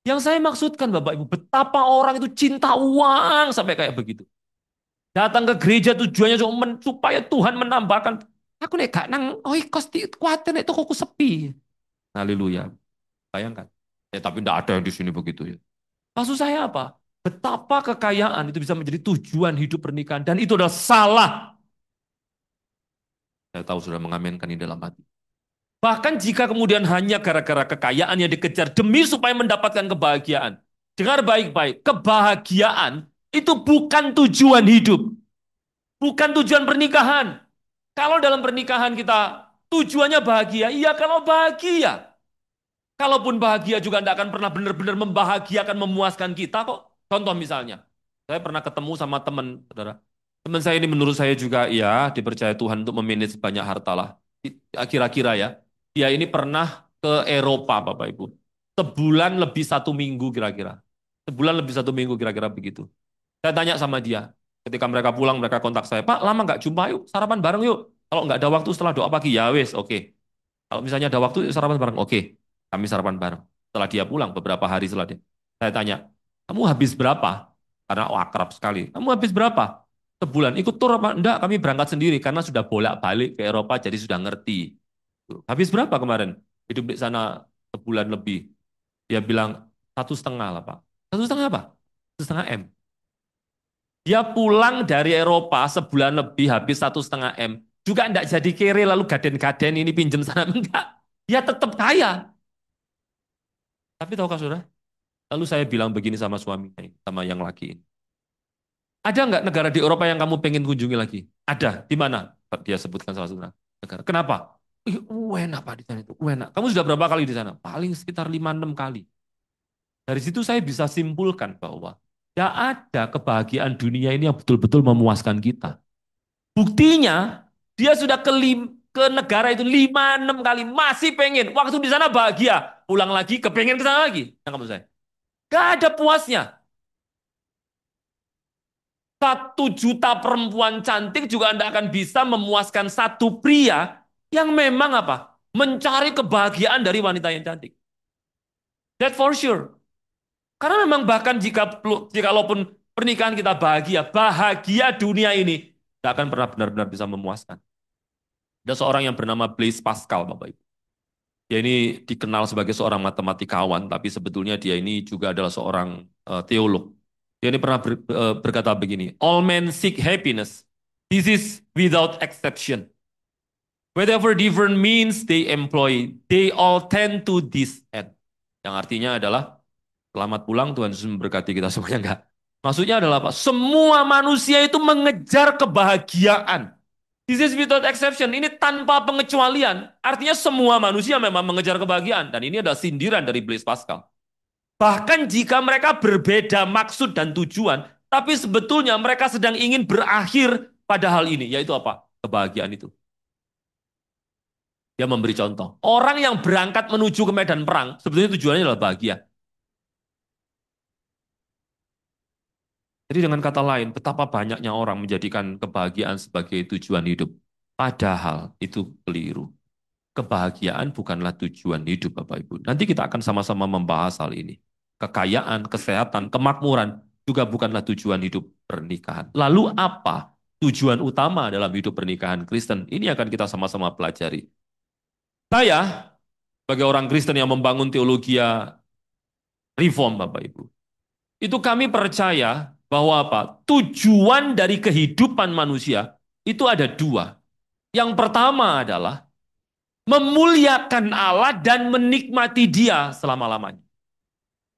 Yang saya maksudkan Bapak Ibu, betapa orang itu cinta uang sampai kayak begitu. Datang ke gereja tujuannya cuma supaya Tuhan menambahkan. Aku nek gak nang oikos di kuatir itu kok sepi. Haleluya. Bayangkan. Tapi tidak ada yang di sini begitu ya. Maksud saya apa? Betapa kekayaan itu bisa menjadi tujuan hidup pernikahan. Dan itu adalah salah. Saya tahu sudah mengaminkan ini dalam hati. Bahkan jika kemudian hanya gara-gara kekayaan yang dikejar demi supaya mendapatkan kebahagiaan. Dengar baik-baik. Kebahagiaan itu bukan tujuan hidup. Bukan tujuan pernikahan. Kalau dalam pernikahan kita tujuannya bahagia, iya kalau bahagia. Kalaupun bahagia juga tidak akan pernah benar-benar membahagiakan, memuaskan kita kok. Contoh misalnya, saya pernah ketemu sama teman, saudara. Teman saya ini menurut saya juga, ya dipercaya Tuhan untuk memanage banyak harta lah. Kira-kira ya, dia ini pernah ke Eropa, Bapak Ibu. Sebulan lebih 1 minggu kira-kira. Sebulan lebih 1 minggu kira-kira begitu. Saya tanya sama dia, ketika mereka pulang, mereka kontak saya, Pak, lama nggak jumpa, yuk sarapan bareng yuk. Kalau nggak ada waktu setelah doa pagi, ya wes, oke. Kalau misalnya ada waktu, yuk sarapan bareng, oke. Kami sarapan bareng. Setelah dia pulang, beberapa hari setelah dia. Saya tanya, kamu habis berapa? Karena akrab sekali. Kamu habis berapa? Sebulan. Ikut tur apa? Enggak, kami berangkat sendiri. Karena sudah bolak-balik ke Eropa, jadi sudah ngerti. Habis berapa kemarin? Hidup di sana sebulan lebih. Dia bilang, 1,5 lah Pak. 1,5 apa? 1,5 M. Dia pulang dari Eropa sebulan lebih habis 1,5 M. Juga enggak jadi kere lalu gaden-gaden ini pinjem sana. Enggak. Dia tetap kaya. Tapi tahukah saudara? Lalu saya bilang begini sama suaminya, sama yang laki ini. Ada nggak negara di Eropa yang kamu pengen kunjungi lagi? Ada. Di mana? Dia sebutkan salah satu negara. Kenapa? Ih, enak Pak di sana itu. Enak. Kamu sudah berapa kali di sana? Paling sekitar 5-6 kali. Dari situ saya bisa simpulkan bahwa tidak ada kebahagiaan dunia ini yang betul-betul memuaskan kita. Buktinya, dia sudah ke negara itu 5-6 kali. Masih pengen. Waktu di sana bahagia. Pulang lagi, kepengen ke sana lagi. Yang kamu saya. Gak ada puasnya. 1 juta perempuan cantik juga Anda akan bisa memuaskan satu pria yang memang apa? Mencari kebahagiaan dari wanita yang cantik. That for sure. Karena memang bahkan jikalaupun pernikahan kita bahagia, bahagia dunia ini tidak akan pernah benar-benar bisa memuaskan. Ada seorang yang bernama Blaise Pascal, Bapak Ibu. Dia ini dikenal sebagai seorang matematikawan, tapi sebetulnya dia ini juga adalah seorang teolog. Dia ini pernah berkata begini, all men seek happiness. This is without exception. Whatever different means they employ, they all tend to this end. Yang artinya adalah, selamat pulang, Tuhan Yesus memberkati kita semuanya. Enggak. Maksudnya adalah apa? Semua manusia itu mengejar kebahagiaan. This is without exception. Ini tanpa pengecualian. Artinya semua manusia memang mengejar kebahagiaan. Dan ini adalah sindiran dari Blaise Pascal. Bahkan jika mereka berbeda maksud dan tujuan, tapi sebetulnya mereka sedang ingin berakhir pada hal ini. Yaitu apa? Kebahagiaan itu. Dia memberi contoh. Orang yang berangkat menuju ke medan perang, sebetulnya tujuannya adalah bahagia. Jadi dengan kata lain, betapa banyaknya orang menjadikan kebahagiaan sebagai tujuan hidup. Padahal itu keliru. Kebahagiaan bukanlah tujuan hidup, Bapak Ibu. Nanti kita akan sama-sama membahas hal ini. Kekayaan, kesehatan, kemakmuran juga bukanlah tujuan hidup pernikahan. Lalu apa tujuan utama dalam hidup pernikahan Kristen? Ini akan kita sama-sama pelajari. Saya, sebagai orang Kristen yang membangun teologi reform, Bapak Ibu, itu kami percaya bahwa apa? Tujuan dari kehidupan manusia itu ada dua. Yang pertama adalah memuliakan Allah dan menikmati Dia selama-lamanya.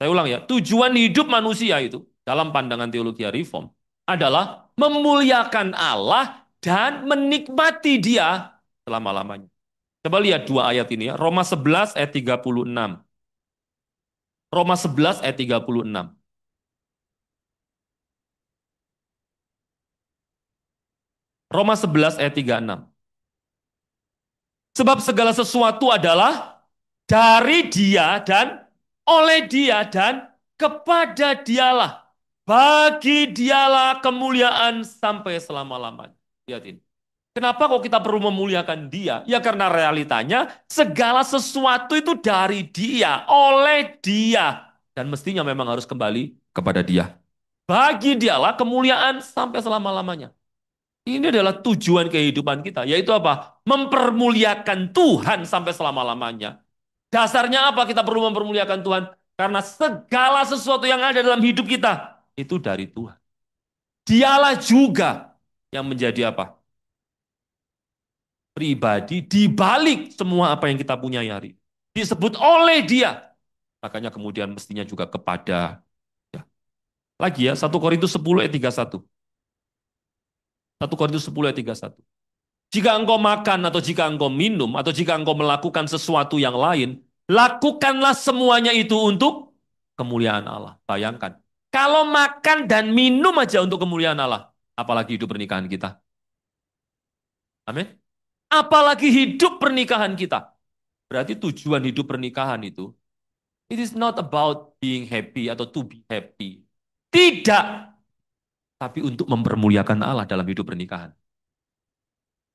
Saya ulang ya, tujuan hidup manusia itu dalam pandangan teologi reform adalah memuliakan Allah dan menikmati Dia selama-lamanya. Coba lihat dua ayat ini ya, Roma 11 ayat 36. Roma 11 ayat 36. Roma 11 ayat 36. Sebab segala sesuatu adalah dari Dia dan oleh Dia dan kepada Dialah. Bagi Dialah kemuliaan sampai selama-lamanya. Lihat ini. Kenapa kok kita perlu memuliakan Dia? Ya karena realitanya segala sesuatu itu dari Dia, oleh Dia. Dan mestinya memang harus kembali kepada Dia. Bagi Dialah kemuliaan sampai selama-lamanya. Ini adalah tujuan kehidupan kita, yaitu apa? Mempermuliakan Tuhan sampai selama-lamanya. Dasarnya apa kita perlu mempermuliakan Tuhan? Karena segala sesuatu yang ada dalam hidup kita, itu dari Tuhan. Dialah juga yang menjadi apa? Pribadi di balik semua apa yang kita punya hari. Disebut oleh Dia. Makanya kemudian mestinya juga kepada. Ya. Lagi ya, 1 Korintus 10 ayat 31. 1 Korintus 10 ayat 31. Jika engkau makan atau jika engkau minum atau jika engkau melakukan sesuatu yang lain, lakukanlah semuanya itu untuk kemuliaan Allah. Bayangkan, kalau makan dan minum aja untuk kemuliaan Allah, apalagi hidup pernikahan kita. Amin. Apalagi hidup pernikahan kita. Berarti tujuan hidup pernikahan itu, it is not about being happy atau to be happy. Tidak. Tapi untuk mempermuliakan Allah dalam hidup pernikahan.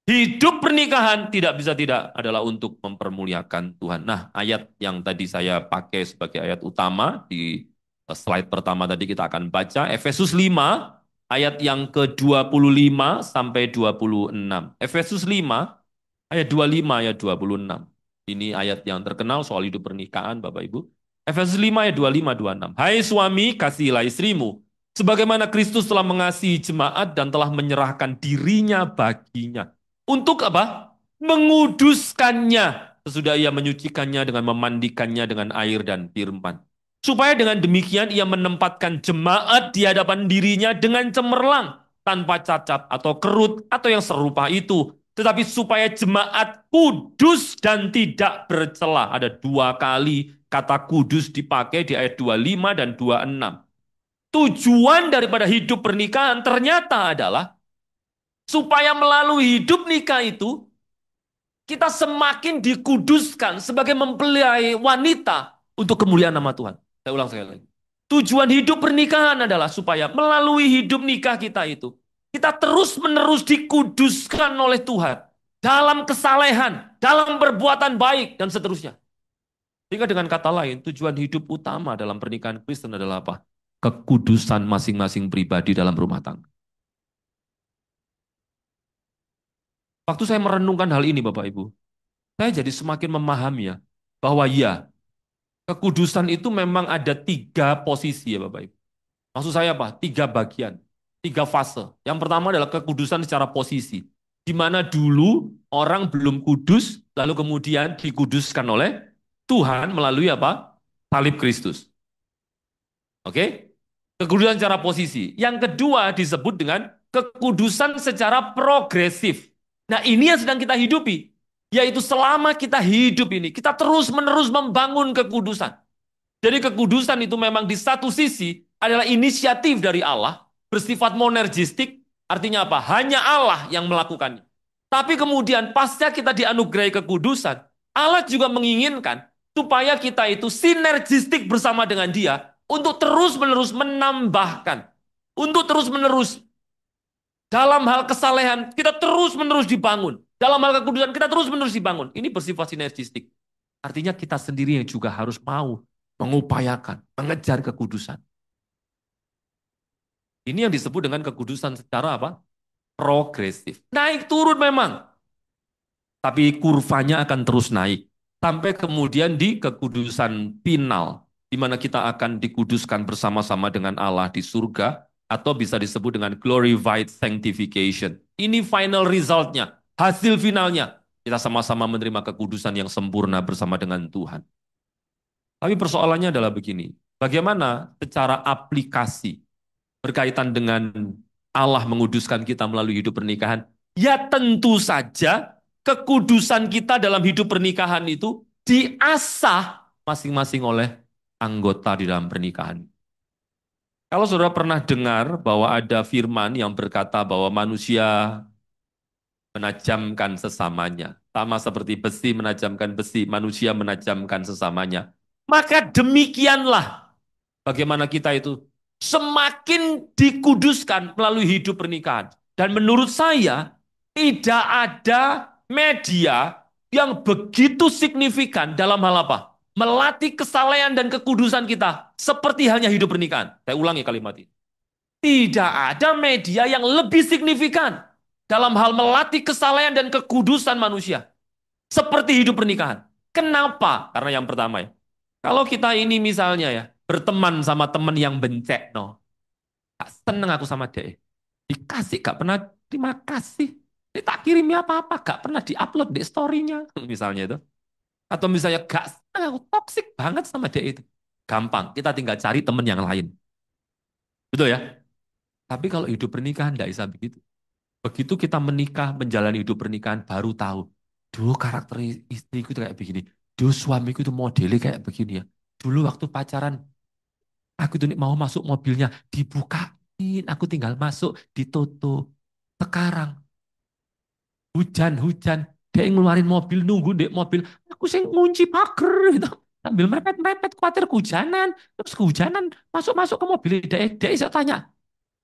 Hidup pernikahan tidak bisa tidak adalah untuk mempermuliakan Tuhan. Nah, ayat yang tadi saya pakai sebagai ayat utama di slide pertama tadi kita akan baca Efesus 5 ayat yang ke-25 sampai 26. Efesus 5 ayat 25 ayat 26. Ini ayat yang terkenal soal hidup pernikahan Bapak Ibu. Efesus 5 ayat 25 26. Hai suami, kasihilah istrimu sebagaimana Kristus telah mengasihi jemaat dan telah menyerahkan dirinya baginya. Untuk apa? Menguduskannya. Sesudah ia menyucikannya dengan memandikannya dengan air dan firman. Supaya dengan demikian ia menempatkan jemaat di hadapan dirinya dengan cemerlang. Tanpa cacat atau kerut atau yang serupa itu. Tetapi supaya jemaat kudus dan tidak bercela. Ada dua kali kata kudus dipakai di ayat 25 dan 26. Tujuan daripada hidup pernikahan ternyata adalah supaya melalui hidup nikah itu, kita semakin dikuduskan sebagai mempelai wanita untuk kemuliaan nama Tuhan. Saya ulang sekali lagi. Tujuan hidup pernikahan adalah supaya melalui hidup nikah kita itu, kita terus-menerus dikuduskan oleh Tuhan. Dalam kesalehan, dalam perbuatan baik, dan seterusnya. Sehingga dengan kata lain, tujuan hidup utama dalam pernikahan Kristen adalah apa? Kekudusan masing-masing pribadi dalam rumah tangga. Waktu saya merenungkan hal ini Bapak Ibu, saya jadi semakin memahami ya, bahwa ya, kekudusan itu memang ada tiga posisi ya Bapak Ibu. Maksud saya apa? Tiga bagian, tiga fase. Yang pertama adalah kekudusan secara posisi, di mana dulu orang belum kudus, lalu kemudian dikuduskan oleh Tuhan melalui apa? Salib Kristus. Oke? Kekudusan secara posisi. Yang kedua disebut dengan kekudusan secara progresif. Nah ini yang sedang kita hidupi. Yaitu selama kita hidup ini, kita terus-menerus membangun kekudusan. Jadi kekudusan itu memang di satu sisi adalah inisiatif dari Allah, bersifat monergistik, artinya apa? Hanya Allah yang melakukannya. Tapi kemudian pasca kita dianugerahi kekudusan, Allah juga menginginkan supaya kita itu sinergistik bersama dengan Dia untuk terus-menerus menambahkan, untuk terus-menerus dalam hal kesalehan, kita terus-menerus dibangun. Dalam hal kekudusan, kita terus-menerus dibangun. Ini bersifat sinergistik. Artinya kita sendiri yang juga harus mau mengupayakan, mengejar kekudusan. Ini yang disebut dengan kekudusan secara apa? Progresif. Naik turun memang. Tapi kurvanya akan terus naik. Sampai kemudian di kekudusan final. Di mana kita akan dikuduskan bersama-sama dengan Allah di surga. Atau bisa disebut dengan glorified sanctification. Ini final resultnya, hasil finalnya. Kita sama-sama menerima kekudusan yang sempurna bersama dengan Tuhan. Tapi persoalannya adalah begini. Bagaimana secara aplikasi berkaitan dengan Allah menguduskan kita melalui hidup pernikahan? Ya tentu saja kekudusan kita dalam hidup pernikahan itu diasah masing-masing oleh anggota di dalam pernikahan. Kalau saudara pernah dengar bahwa ada firman yang berkata bahwa manusia menajamkan sesamanya, sama seperti besi menajamkan besi, manusia menajamkan sesamanya. Maka demikianlah bagaimana kita itu semakin dikuduskan melalui hidup pernikahan. Dan menurut saya, tidak ada media yang begitu signifikan dalam hal apa? Melatih kesalehan dan kekudusan kita seperti halnya hidup pernikahan. Saya ulangi kalimat ini. Tidak ada media yang lebih signifikan dalam hal melatih kesalehan dan kekudusan manusia seperti hidup pernikahan. Kenapa? Karena yang pertama ya, kalau kita ini misalnya ya, berteman sama teman yang bencek, no, gak seneng aku sama dia. Dikasih, gak pernah terima kasih. Dia tak kirimnya apa-apa, gak pernah diupload di story-nya. Misalnya itu. Atau misalnya gak seneng, aku toksik banget sama dia itu. Gampang, kita tinggal cari teman yang lain. Betul ya? Tapi kalau hidup pernikahan gak bisa begitu. Begitu kita menikah, menjalani hidup pernikahan, baru tahu. Duh, karakter istriku itu kayak begini. Duh, suamiku itu modelnya kayak begini ya. Dulu waktu pacaran, aku tuh mau masuk mobilnya, dibukain. Aku tinggal masuk, ditutup. Sekarang, hujan-hujan, dia ngeluarin mobil, nunggu di mobil. Aku sih ngunci pagar gitu. Sambil mepet-mepet, khawatir kehujanan. Terus kehujanan, masuk-masuk ke mobil. Dia saya tanya,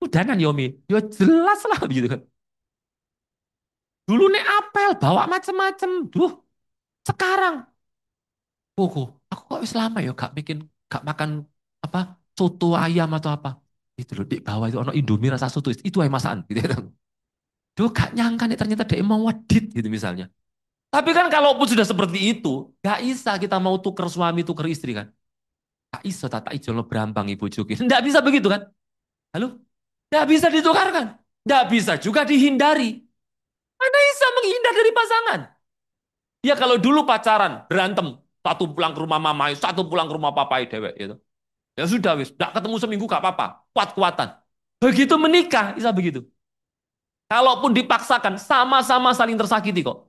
hujanan Yomi? Ya jelas lah gitu kan. Dulu nih apel, bawa macem-macem. Duh, sekarang. Aku kok wis lama ya gak makan apa soto ayam atau apa. Itu loh, di bawah itu ono Indomie rasa soto. Itu aja masakan. Gitu ya. Duh, gak nyangka nih ternyata dia mau wadit gitu misalnya. Tapi kan kalaupun sudah seperti itu, gak bisa kita mau tuker suami, tuker istri kan. Gak bisa, tata ijo lo berambang ibu joki. Gak bisa begitu kan. Halo? Gak bisa ditukarkan. Gak bisa juga dihindari. Mana bisa menghindar dari pasangan? Ya kalau dulu pacaran, berantem, satu pulang ke rumah mamai, satu pulang ke rumah papai dewek gitu. Ya sudah wis, gak ketemu seminggu gak apa-apa, kuat-kuatan. Begitu menikah, bisa begitu. Kalaupun dipaksakan, sama-sama saling tersakiti kok.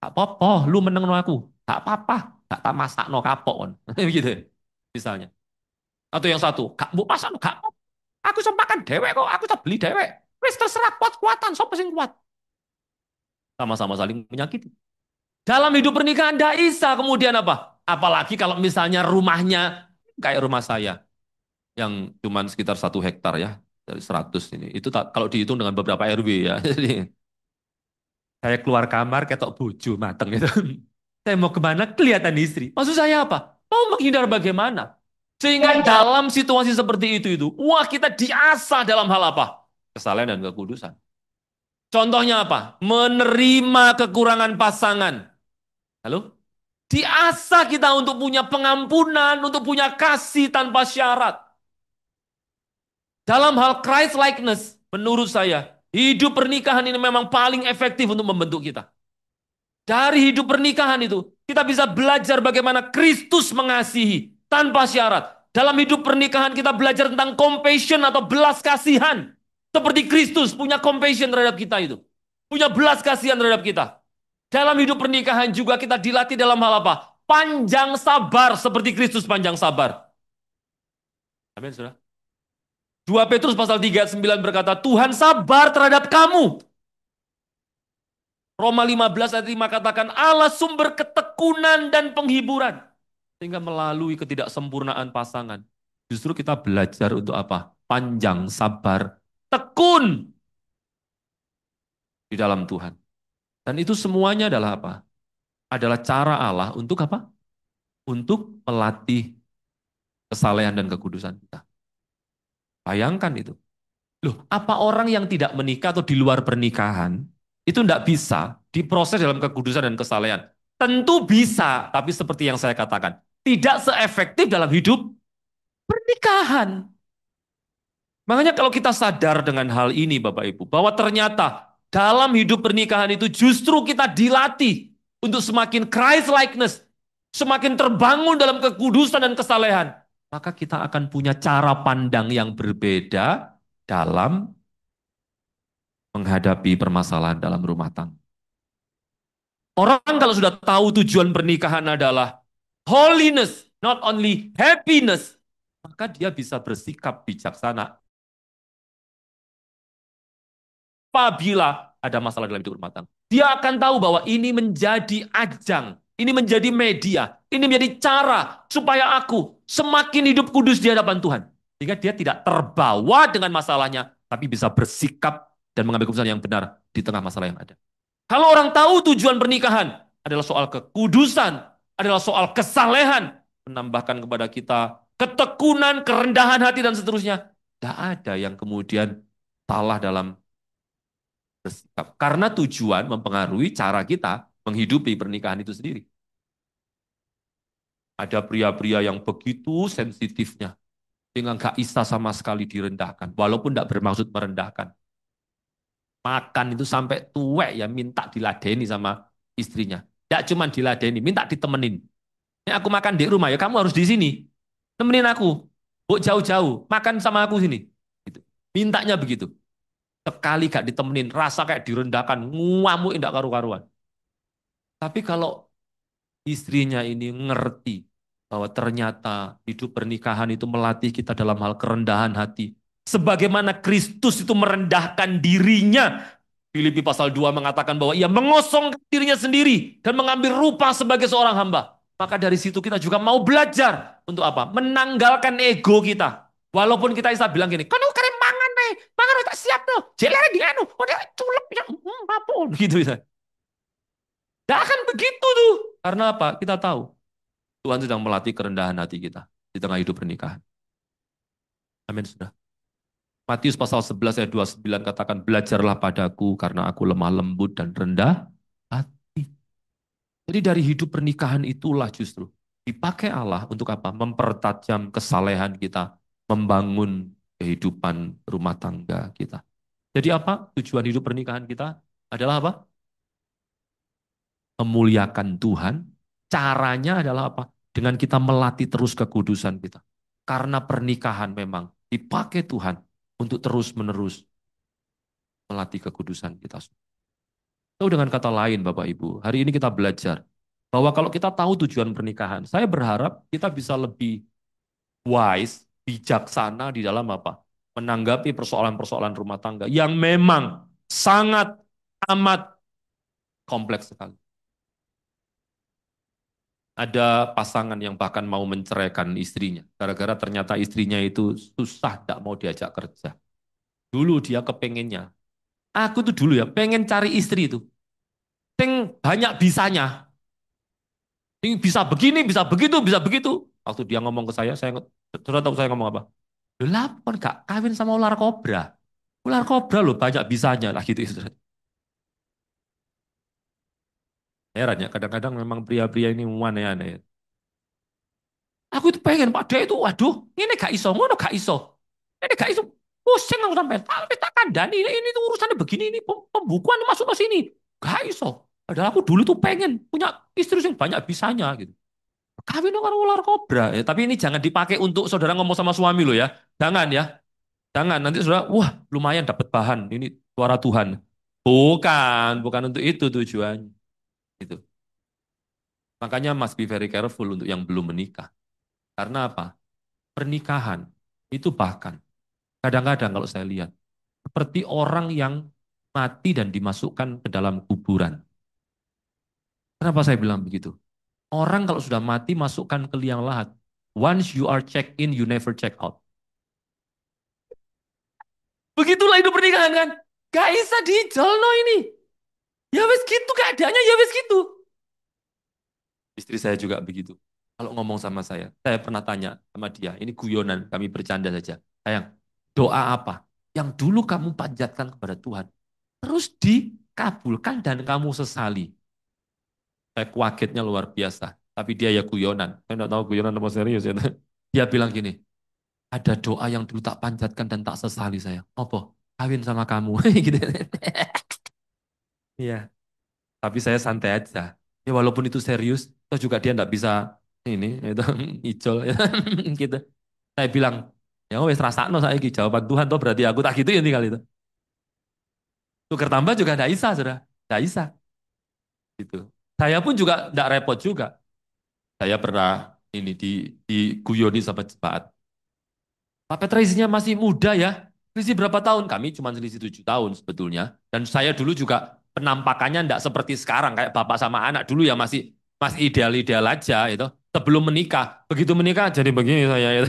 Gak apa-apa, lu meneng no aku. Gak apa-apa, gak tak masak no kapok on. Begitu ya, misalnya. Atau yang satu, gak mau masak no, gak apa. Aku semakan dewek kok, aku tak beli dewek. Wis terserah kuat-kuatan, sopo sing kuat. Sama-sama saling menyakiti. Dalam hidup pernikahan tidak bisa kemudian apa? Apalagi kalau misalnya rumahnya kayak rumah saya yang cuma sekitar 1 hektar ya dari 100 ini. Itu tak, kalau dihitung dengan beberapa RW ya. Jadi saya keluar kamar ketok bojo mateng itu. Saya mau kemana? Kelihatan istri. Maksud saya apa? Mau menghindar bagaimana? Sehingga dalam situasi seperti itu, wah kita diasah dalam hal apa? Kesalahan dan kekudusan. Contohnya apa? Menerima kekurangan pasangan. Halo? Diasah kita untuk punya pengampunan, untuk punya kasih tanpa syarat. Dalam hal Christ likeness, menurut saya, hidup pernikahan ini memang paling efektif untuk membentuk kita. Dari hidup pernikahan itu, kita bisa belajar bagaimana Kristus mengasihi tanpa syarat. Dalam hidup pernikahan kita belajar tentang compassion atau belas kasihan. Seperti Kristus punya compassion terhadap kita itu. Punya belas kasihan terhadap kita. Dalam hidup pernikahan juga kita dilatih dalam hal apa? Panjang sabar seperti Kristus panjang sabar. Amin, saudara. 2 Petrus pasal 3 ayat 9 berkata, Tuhan sabar terhadap kamu. Roma 15 ayat 5 katakan, Allah sumber ketekunan dan penghiburan. Sehingga melalui ketidaksempurnaan pasangan, justru kita belajar untuk apa? Panjang sabar, tekun di dalam Tuhan. Dan itu semuanya adalah apa? Adalah cara Allah untuk apa? Untuk melatih kesalehan dan kekudusan kita. Bayangkan itu. Loh, apa orang yang tidak menikah atau di luar pernikahan itu tidak bisa diproses dalam kekudusan dan kesalehan? Tentu bisa, tapi seperti yang saya katakan, tidak seefektif dalam hidup pernikahan. Makanya kalau kita sadar dengan hal ini Bapak Ibu, bahwa ternyata dalam hidup pernikahan itu justru kita dilatih untuk semakin Christ likeness, semakin terbangun dalam kekudusan dan kesalehan. maka kita akan punya cara pandang yang berbeda dalam menghadapi permasalahan dalam rumah tangga. Orang kalau sudah tahu tujuan pernikahan adalah holiness, not only happiness, maka dia bisa bersikap bijaksana apabila ada masalah dalam hidup rumah tangga. Dia akan tahu bahwa ini menjadi ajang, ini menjadi media, ini menjadi cara supaya aku semakin hidup kudus di hadapan Tuhan. Sehingga dia tidak terbawa dengan masalahnya, tapi bisa bersikap dan mengambil keputusan yang benar di tengah masalah yang ada. Kalau orang tahu tujuan pernikahan adalah soal kekudusan, adalah soal kesalehan, menambahkan kepada kita ketekunan, kerendahan hati, dan seterusnya. Tidak ada yang kemudian salah dalam bersikap. Karena tujuan mempengaruhi cara kita menghidupi pernikahan itu sendiri. Ada pria-pria yang begitu sensitifnya, sehingga nggak bisa sama sekali direndahkan, walaupun tidak bermaksud merendahkan. Makan itu sampai tuwek ya minta diladeni sama istrinya. Tidak cuma diladeni, minta ditemenin. Ini aku makan di rumah ya, kamu harus di sini. Temenin aku. Buk jauh-jauh, makan sama aku sini. Gitu. Mintanya begitu. Sekali gak ditemenin, rasa kayak direndahkan, ngamuk indak karu-karuan. Tapi kalau istrinya ini ngerti bahwa ternyata hidup pernikahan itu melatih kita dalam hal kerendahan hati. Sebagaimana Kristus itu merendahkan dirinya. Filipi pasal 2 mengatakan bahwa ia mengosongkan dirinya sendiri dan mengambil rupa sebagai seorang hamba. Maka dari situ kita juga mau belajar untuk apa? Menanggalkan ego kita. Walaupun kita bisa bilang gini, kan keren mangan tak siap tuh. Jelek di anu, udah culep ya, apapun gitu bisa. Tidak akan begitu tuh. Karena apa? Kita tahu Tuhan sedang melatih kerendahan hati kita di tengah hidup pernikahan. Amin, sudah. Matius pasal 11 ayat 29 katakan, belajarlah padaku karena aku lemah lembut dan rendah hati. Jadi dari hidup pernikahan itulah justru dipakai Allah untuk apa? Mempertajam kesalehan kita, membangun kehidupan rumah tangga kita. Jadi apa? Tujuan hidup pernikahan kita adalah apa? Memuliakan Tuhan. Caranya adalah apa? Dengan kita melatih terus kekudusan kita. Karena pernikahan memang dipakai Tuhan untuk terus-menerus melatih kekudusan kita. Atau dengan kata lain Bapak Ibu, hari ini kita belajar bahwa kalau kita tahu tujuan pernikahan, saya berharap kita bisa lebih wise, bijaksana di dalam apa? Menanggapi persoalan-persoalan rumah tangga yang memang sangat amat kompleks sekali. Ada pasangan yang bahkan mau menceraikan istrinya, gara-gara ternyata istrinya itu susah, tidak mau diajak kerja. Dulu dia kepengennya, aku tuh dulu ya, pengen cari istri itu, yang banyak bisanya, ini bisa begini, bisa begitu, bisa begitu. Waktu dia ngomong ke saya sudah tahu saya ngomong apa? Lah, kan gak kawin sama ular kobra. Ular kobra loh banyak bisanya lah gitu. Heran ya, kadang-kadang memang pria-pria ini aneh-aneh. Aku itu pengen, Pak Dek itu, waduh, ini gak iso, ngono gak iso. Ini gak iso, pusing aku sampai, tapi tak kandani, ini tuh urusannya begini, ini pembukuan masuk ke sini. Gak iso. Padahal aku dulu tuh pengen punya istri yang banyak bisanya gitu. Kawin dengan ular kobra. Ya, tapi ini jangan dipakai untuk saudara ngomong sama suami lo ya. Jangan ya. Jangan. Nanti saudara, wah lumayan dapat bahan. Ini suara Tuhan. Bukan untuk itu tujuannya. Gitu. Makanya must be very careful untuk yang belum menikah. Karena apa? Pernikahan itu bahkan kadang-kadang kalau saya lihat seperti orang yang mati dan dimasukkan ke dalam kuburan. Kenapa saya bilang begitu? Orang kalau sudah mati masukkan ke liang lahat. Once you are check in, you never check out. Begitulah hidup pernikahan kan. Gak bisa dijolno ini. Ya wes gitu keadaannya, ya wes gitu. Istri saya juga begitu. Kalau ngomong sama saya pernah tanya sama dia, ini guyonan, kami bercanda saja. Sayang, doa apa yang dulu kamu panjatkan kepada Tuhan, terus dikabulkan dan kamu sesali? Saya kagetnya luar biasa. Tapi dia ya guyonan. Saya tidak tahu guyonan apa serius ya. Dia bilang gini, ada doa yang dulu tak panjatkan dan tak sesali saya. Apa? Kawin sama kamu. Gitu. Iya. Tapi saya santai aja. Ya walaupun itu serius, toh juga dia enggak bisa ini itu ijol gitu. Saya bilang, ya wes rasakno saiki jawaban Tuhan toh berarti aku tak gituin tinggal itu. Tukar tambah juga tidak bisa, sudah. Tidak bisa. Gitu. Saya pun juga tidak repot juga. Saya pernah ini diguyoni sama jemaat. Pak Petra isinya masih muda ya. Selisih berapa tahun? Kami cuma selisih 7 tahun sebetulnya. Dan saya dulu juga penampakannya tidak seperti sekarang. Kayak bapak sama anak dulu ya masih ideal-ideal aja itu. Sebelum menikah. Begitu menikah jadi begini saya itu.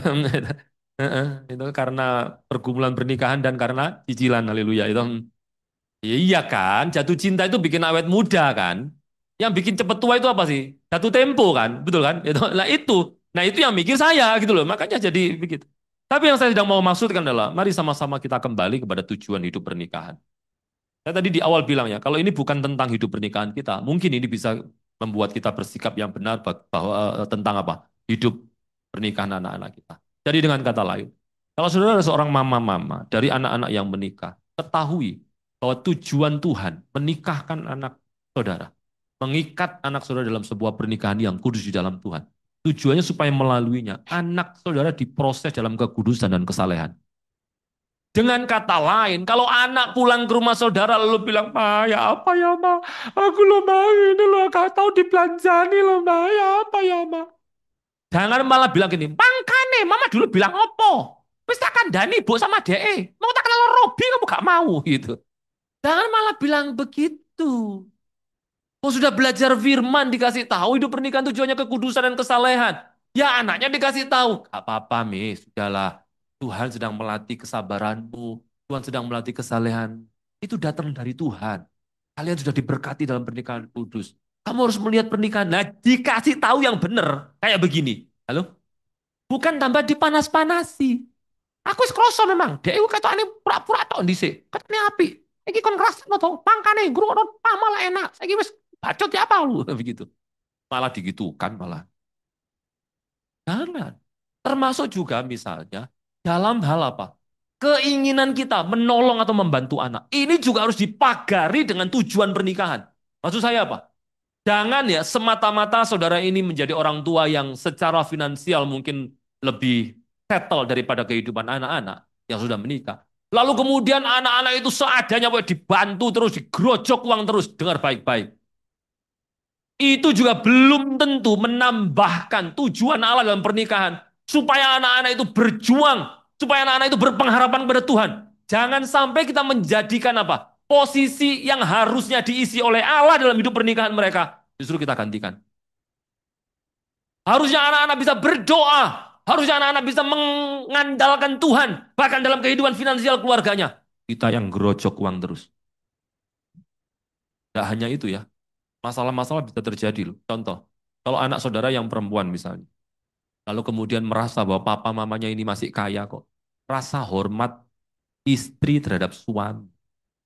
Itu karena pergumulan pernikahan dan karena cicilan, haleluya itu. Iya kan, jatuh cinta itu bikin awet muda kan. Yang bikin cepet tua itu apa sih? Jatuh tempo kan, betul kan? Nah itu yang mikir saya gitu loh. Makanya jadi begitu. Tapi yang saya sedang mau maksudkan adalah, mari sama-sama kita kembali kepada tujuan hidup pernikahan. Saya tadi di awal bilang ya, kalau ini bukan tentang hidup pernikahan kita, mungkin ini bisa membuat kita bersikap yang benar bahwa tentang apa? Hidup pernikahan anak-anak kita. Jadi dengan kata lain, kalau saudara ada seorang mama-mama dari anak-anak yang menikah, ketahui bahwa tujuan Tuhan menikahkan anak saudara, mengikat anak saudara dalam sebuah pernikahan yang kudus di dalam Tuhan. Tujuannya supaya melaluinya, anak saudara diproses dalam kekudusan dan kesalehan. Dengan kata lain, kalau anak pulang ke rumah saudara lalu bilang, Ma, ya apa ya, Ma? Aku lo Ma, ini lo gak tahu dibelanjani lo, Ma, ya apa ya, Ma? Jangan malah bilang gini, Mangkane, Mama dulu bilang apa? Wis tak kandhani Bu sama DE. Mau tak kenal Robi kamu gak mau gitu. Jangan malah bilang begitu. Kau sudah belajar firman dikasih tahu hidup pernikahan tujuannya kekudusan dan kesalehan. Ya anaknya dikasih tahu. Gak apa-apa Miss, sudahlah. Tuhan sedang melatih kesabaranmu. Tuhan sedang melatih kesalehan. Itu datang dari Tuhan. Kalian sudah diberkati dalam pernikahan kudus. Kamu harus melihat pernikahan. Nah, dikasih tahu yang benar. Kayak begini. Halo? Bukan tambah dipanas-panasi. Aku wis kroso memang. Dia itu katanya pura-pura tok dhisik. Katanya api. Iki kon ngrasakno to, mangkane ngrungokno malah enak. Saiki wis bacot ya apa lu begitu. Malah digitukan malah. Jangan. Termasuk juga misalnya dalam hal apa? Keinginan kita menolong atau membantu anak. Ini juga harus dipagari dengan tujuan pernikahan. Maksud saya apa? Jangan ya semata-mata saudara ini menjadi orang tua yang secara finansial mungkin lebih settle daripada kehidupan anak-anak yang sudah menikah. Lalu kemudian anak-anak itu seadanya dibantu terus, digerojok uang terus. Dengar baik-baik. Itu juga belum tentu menambahkan tujuan Allah dalam pernikahan. Supaya anak-anak itu berjuang. Supaya anak-anak itu berpengharapan kepada Tuhan. Jangan sampai kita menjadikan apa? Posisi yang harusnya diisi oleh Allah dalam hidup pernikahan mereka. Justru kita gantikan. Harusnya anak-anak bisa berdoa. Harusnya anak-anak bisa mengandalkan Tuhan. Bahkan dalam kehidupan finansial keluarganya. Kita yang gerojok uang terus. Tidak hanya itu ya. Masalah-masalah bisa terjadi loh. Contoh, kalau anak saudara yang perempuan misalnya. Lalu kemudian merasa bahwa papa mamanya ini masih kaya kok. Rasa hormat istri terhadap suami.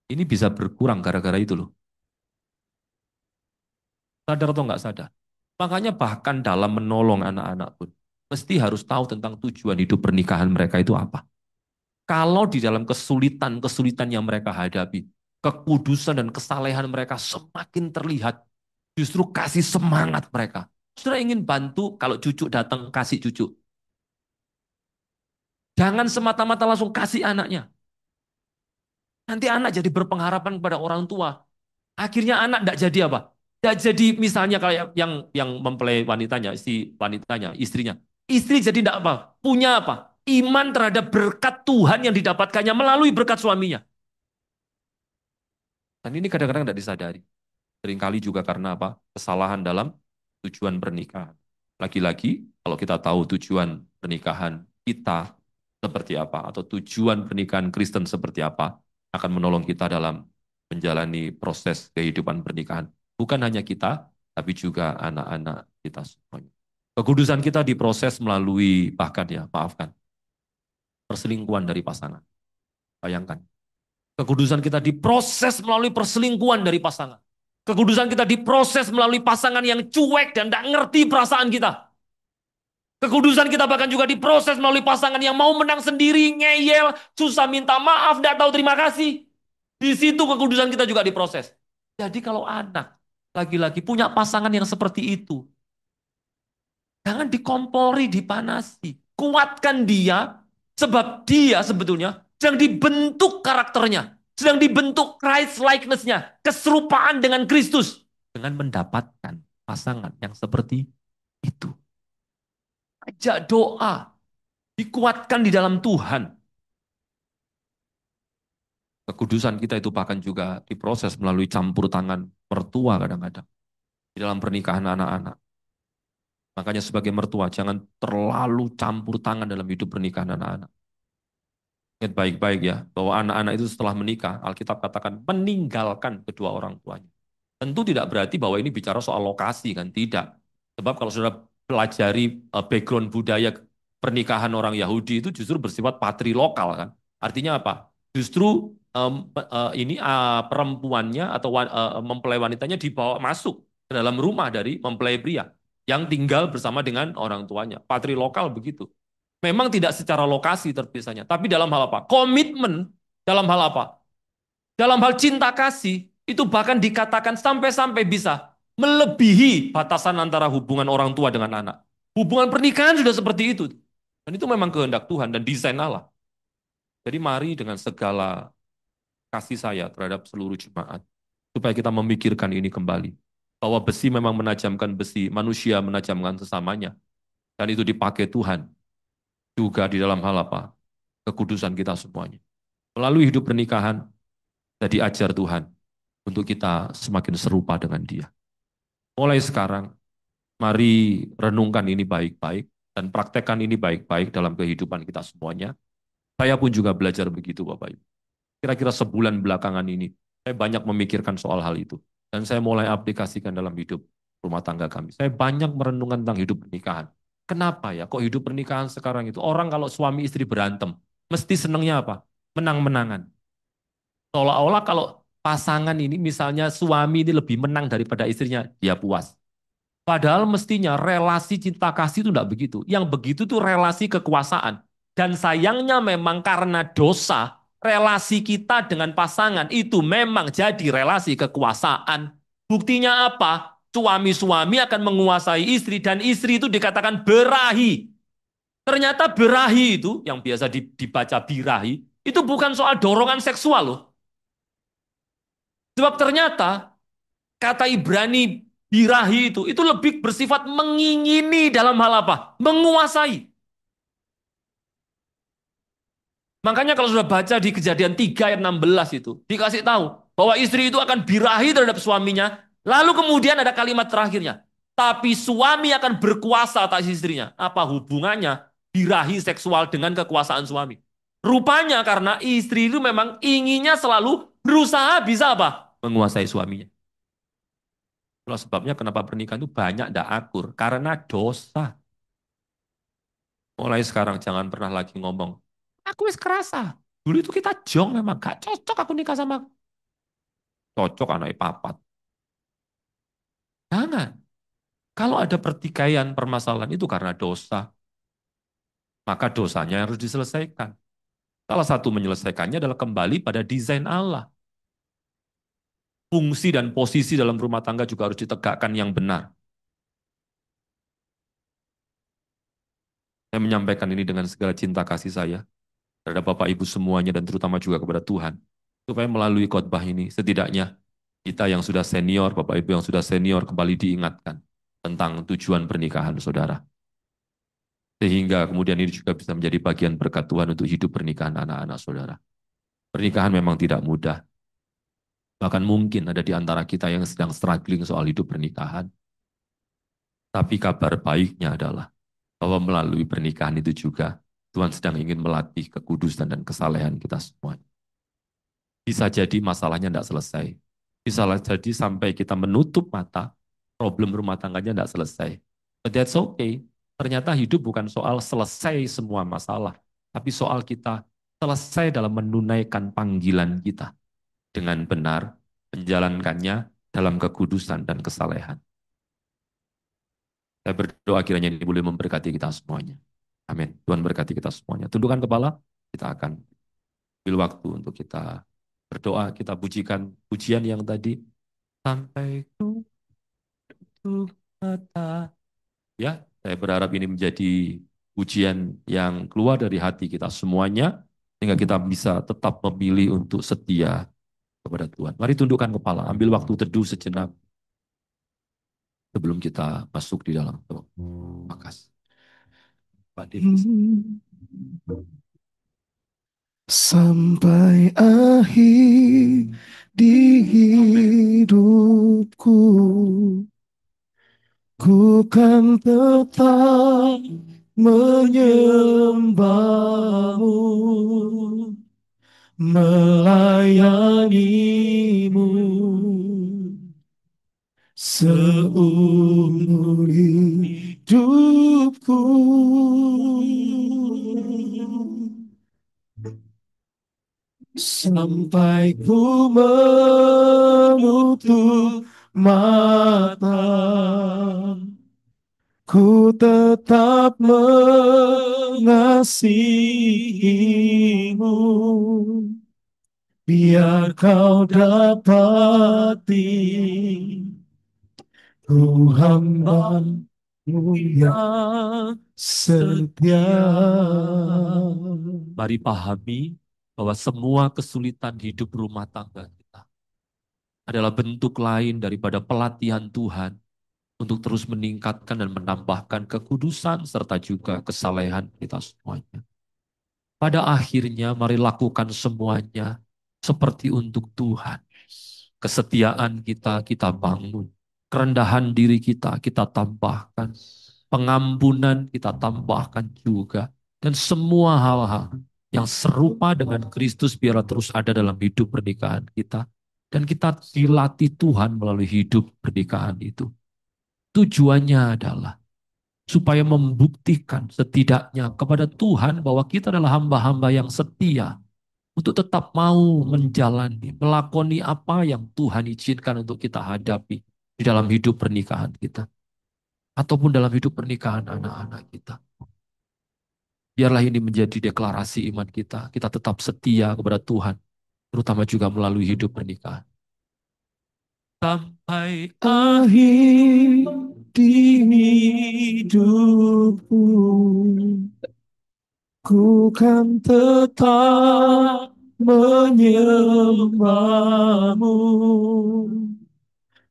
Ini bisa berkurang gara-gara itu loh. Sadar atau nggak sadar? Makanya bahkan dalam menolong anak-anak pun. Mesti harus tahu tentang tujuan hidup pernikahan mereka itu apa. Kalau di dalam kesulitan-kesulitan yang mereka hadapi, kekudusan dan kesalehan mereka semakin terlihat, justru kasih semangat mereka. Saudara ingin bantu kalau cucu datang kasih cucu. Jangan semata-mata langsung kasih anaknya. Nanti anak jadi berpengharapan kepada orang tua. Akhirnya anak tidak jadi apa? Tidak jadi misalnya kayak yang mempelai wanitanya, si wanitanya, istrinya. Istri jadi tidak apa? Punya apa? Iman terhadap berkat Tuhan yang didapatkannya melalui berkat suaminya. Dan ini kadang-kadang tidak disadari. Seringkali juga karena apa? Kesalahan dalam tujuan pernikahan. Lagi-lagi, kalau kita tahu tujuan pernikahan kita seperti apa, atau tujuan pernikahan Kristen seperti apa, akan menolong kita dalam menjalani proses kehidupan pernikahan. Bukan hanya kita, tapi juga anak-anak kita semuanya. Kekudusan kita diproses melalui, bahkan ya, maafkan, perselingkuhan dari pasangan. Bayangkan. Kekudusan kita diproses melalui perselingkuhan dari pasangan. Kekudusan kita diproses melalui pasangan yang cuek dan tidak ngerti perasaan kita. Kekudusan kita bahkan juga diproses melalui pasangan yang mau menang sendiri, ngeyel, susah minta maaf, tidak tahu terima kasih. Di situ kekudusan kita juga diproses. Jadi kalau anak lagi-lagi punya pasangan yang seperti itu, jangan dikompori, dipanasi. Kuatkan dia, sebab dia sebetulnya sedang dibentuk karakternya, sedang dibentuk Christ likeness-nya, keserupaan dengan Kristus, dengan mendapatkan pasangan yang seperti itu. Ajak doa, dikuatkan di dalam Tuhan. Kekudusan kita itu bahkan juga diproses melalui campur tangan mertua kadang-kadang di dalam pernikahan anak-anak. Makanya sebagai mertua jangan terlalu campur tangan dalam hidup pernikahan anak-anak. Ingat baik-baik ya, bahwa anak-anak itu setelah menikah, Alkitab katakan meninggalkan kedua orang tuanya. Tentu tidak berarti bahwa ini bicara soal lokasi kan, tidak. Sebab kalau sudah pelajari background budaya pernikahan orang Yahudi itu justru bersifat patrilokal kan. Artinya apa? Justru ini perempuannya atau mempelai wanitanya dibawa masuk ke dalam rumah dari mempelai pria yang tinggal bersama dengan orang tuanya. Patrilokal begitu. Memang tidak secara lokasi terpisahnya, tapi dalam hal apa? Komitmen dalam hal apa? Dalam hal cinta kasih, itu bahkan dikatakan sampai-sampai bisa melebihi batasan antara hubungan orang tua dengan anak. Hubungan pernikahan sudah seperti itu. Dan itu memang kehendak Tuhan dan desain Allah. Jadi mari dengan segala kasih saya terhadap seluruh jemaat, supaya kita memikirkan ini kembali. Bahwa besi memang menajamkan besi, manusia menajamkan sesamanya. Dan itu dipakai Tuhan juga di dalam hal apa? Kekudusan kita semuanya. Melalui hidup pernikahan, kita diajar Tuhan untuk kita semakin serupa dengan Dia. Mulai sekarang, mari renungkan ini baik-baik dan praktekkan ini baik-baik dalam kehidupan kita semuanya. Saya pun juga belajar begitu, Bapak Ibu. Kira-kira sebulan belakangan ini, saya banyak memikirkan soal hal itu. Dan saya mulai aplikasikan dalam hidup rumah tangga kami. Saya banyak merenungkan tentang hidup pernikahan. Kenapa ya? Kok hidup pernikahan sekarang itu? Orang kalau suami istri berantem, mesti senangnya apa? Menang-menangan. Seolah-olah kalau pasangan ini misalnya suami ini lebih menang daripada istrinya, dia puas. Padahal mestinya relasi cinta kasih itu tidak begitu. Yang begitu tuh relasi kekuasaan. Dan sayangnya memang karena dosa, relasi kita dengan pasangan itu memang jadi relasi kekuasaan. Buktinya apa? Suami-suami akan menguasai istri dan istri itu dikatakan berahi. Ternyata berahi itu, yang biasa dibaca birahi, itu bukan soal dorongan seksual loh. Sebab ternyata kata Ibrani birahi itu lebih bersifat mengingini dalam hal apa? Menguasai. Makanya kalau sudah baca di Kejadian 3 ayat 16 itu, dikasih tahu bahwa istri itu akan birahi terhadap suaminya, lalu kemudian ada kalimat terakhirnya, tapi suami akan berkuasa atas istrinya. Apa hubungannya birahi seksual dengan kekuasaan suami? Rupanya karena istri itu memang inginnya selalu berusaha bisa apa? Menguasai suaminya. Itulah sebabnya kenapa pernikahan itu banyak tidak akur. Karena dosa. Mulai sekarang jangan pernah lagi ngomong, aku wis kerasa. Dulu itu kita jong memang. Gak cocok aku nikah sama. Cocok anak papat. Jangan. Kalau ada pertikaian permasalahan itu karena dosa. Maka dosanya harus diselesaikan. Salah satu menyelesaikannya adalah kembali pada desain Allah. Fungsi dan posisi dalam rumah tangga juga harus ditegakkan yang benar. Saya menyampaikan ini dengan segala cinta kasih saya terhadap Bapak Ibu semuanya dan terutama juga kepada Tuhan. Supaya melalui khotbah ini setidaknya kita yang sudah senior, Bapak Ibu yang sudah senior kembali diingatkan tentang tujuan pernikahan saudara. Sehingga kemudian ini juga bisa menjadi bagian berkat Tuhan untuk hidup pernikahan anak-anak saudara. Pernikahan memang tidak mudah. Bahkan mungkin ada di antara kita yang sedang struggling soal hidup pernikahan. Tapi kabar baiknya adalah bahwa melalui pernikahan itu juga Tuhan sedang ingin melatih kekudusan dan kesalehan kita semua. Bisa jadi masalahnya tidak selesai. Bisa jadi sampai kita menutup mata, problem rumah tangganya tidak selesai. But that's okay. Ternyata hidup bukan soal selesai semua masalah, tapi soal kita selesai dalam menunaikan panggilan kita dengan benar, menjalankannya dalam kekudusan dan kesalehan. Saya berdoa kiranya ini boleh memberkati kita semuanya. Amin. Tuhan berkati kita semuanya. Tundukkan kepala, kita akan ambil waktu untuk kita berdoa, kita pujikan pujian yang tadi. Sampai tutup mata. Ya, saya berharap ini menjadi pujian yang keluar dari hati kita semuanya, sehingga kita bisa tetap memilih untuk setia kepada Tuhan. Mari tundukkan kepala, ambil waktu teduh sejenak sebelum kita masuk di dalam doa. Makasih. Pak Devis. Sampai akhir di hidupku, ku kan tetap menyembahmu, melayanimu seumur hidupku. Sampai ku menutup mata, ku tetap mengasihimu, biar kau dapati ku hamba-Mu yang setia. Mari pahami bahwa semua kesulitan hidup rumah tangga kita adalah bentuk lain daripada pelatihan Tuhan untuk terus meningkatkan dan menambahkan kekudusan serta juga kesalehan kita semuanya. Pada akhirnya mari lakukan semuanya seperti untuk Tuhan. Kesetiaan kita bangun. Kerendahan diri kita tambahkan. Pengampunan kita tambahkan juga. Dan semua hal-hal yang serupa dengan Kristus biarlah terus ada dalam hidup pernikahan kita. Dan kita dilatih Tuhan melalui hidup pernikahan itu. Tujuannya adalah supaya membuktikan setidaknya kepada Tuhan bahwa kita adalah hamba-hamba yang setia untuk tetap mau menjalani, melakoni apa yang Tuhan izinkan untuk kita hadapi di dalam hidup pernikahan kita. Ataupun dalam hidup pernikahan anak-anak kita. Biarlah ini menjadi deklarasi iman kita. Kita tetap setia kepada Tuhan, terutama juga melalui hidup pernikahan. Sampai Akhir di hidupku, ku kan tetap menyembahmu,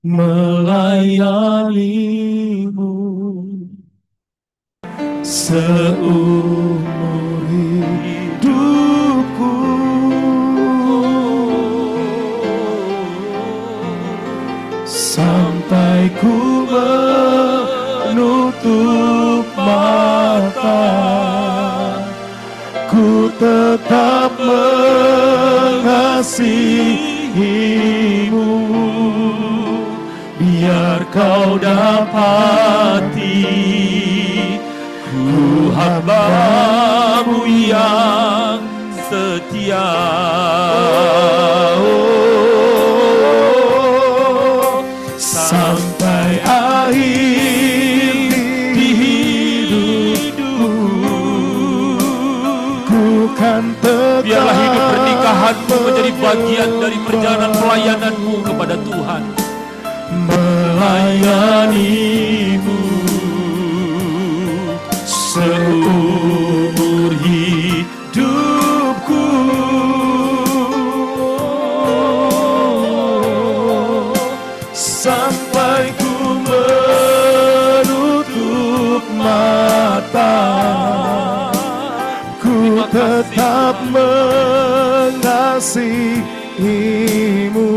melayanimu seumur hidupku. Sampai ku menutup mata, ku tetap mengasihimu, biar kau dapati ku hamba-Mu yang setia. Sampai akhir di hidupku, ku kan tetap. Biarlah hidup pernikahanmu menjadi bagian dari perjalanan pelayananmu kepada Tuhan. Melayanimu seumur hidupku. Sampai ku menutup mata, ku tetap mengasihimu,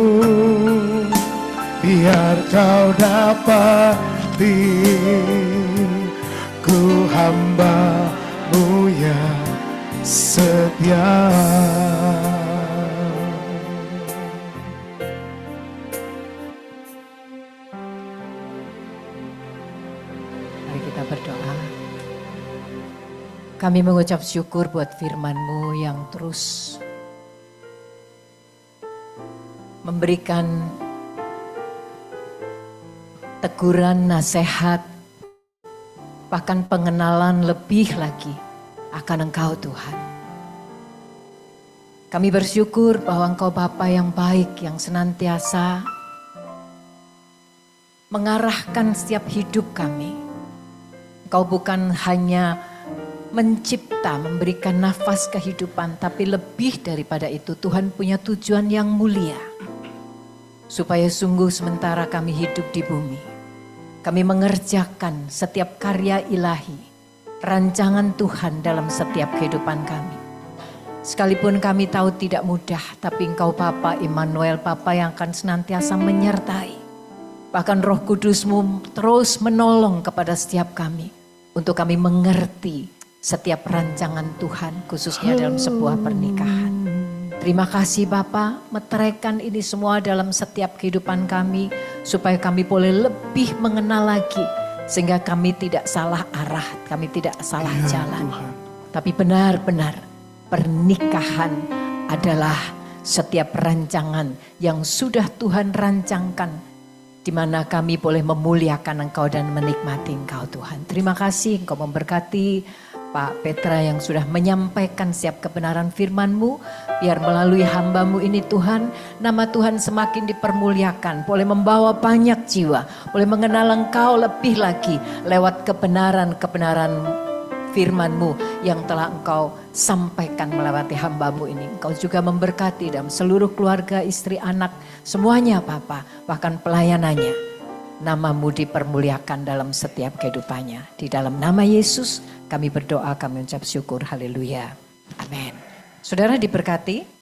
biar kau dapati ku hamba-Mu yang setia. Mari kita berdoa. Kami mengucap syukur buat firman-Mu yang terus memberikan teguran, nasihat, bahkan pengenalan lebih lagi akan Engkau Tuhan. Kami bersyukur bahwa Engkau Bapa yang baik, yang senantiasa mengarahkan setiap hidup kami. Engkau bukan hanya mencipta, memberikan nafas kehidupan. Tapi lebih daripada itu, Tuhan punya tujuan yang mulia. Supaya sungguh sementara kami hidup di bumi, kami mengerjakan setiap karya ilahi, rancangan Tuhan dalam setiap kehidupan kami. Sekalipun kami tahu tidak mudah, tapi Engkau Bapa Immanuel, Bapa yang akan senantiasa menyertai. Bahkan Roh Kudus-Mu terus menolong kepada setiap kami, untuk kami mengerti setiap rancangan Tuhan, khususnya dalam sebuah pernikahan. Terima kasih Bapa, meteraikan ini semua dalam setiap kehidupan kami, supaya kami boleh lebih mengenal lagi, sehingga kami tidak salah arah, kami tidak salah jalan. Tapi benar-benar pernikahan adalah setiap rancangan yang sudah Tuhan rancangkan, di mana kami boleh memuliakan Engkau dan menikmati Engkau Tuhan. Terima kasih Engkau memberkati Pak Petra yang sudah menyampaikan setiap kebenaran firman-Mu. Biar melalui hamba-Mu ini Tuhan, nama Tuhan semakin dipermuliakan. Boleh membawa banyak jiwa, boleh mengenal Engkau lebih lagi lewat kebenaran-kebenaran firman-Mu yang telah Engkau sampaikan melewati hamba-Mu ini. Engkau juga memberkati dalam seluruh keluarga, istri, anak, semuanya Bapa, bahkan pelayanannya. Nama-Mu dipermuliakan dalam setiap kehidupannya. Di dalam nama Yesus kami berdoa, kami ucap syukur, haleluya. Amin. Saudara diberkati.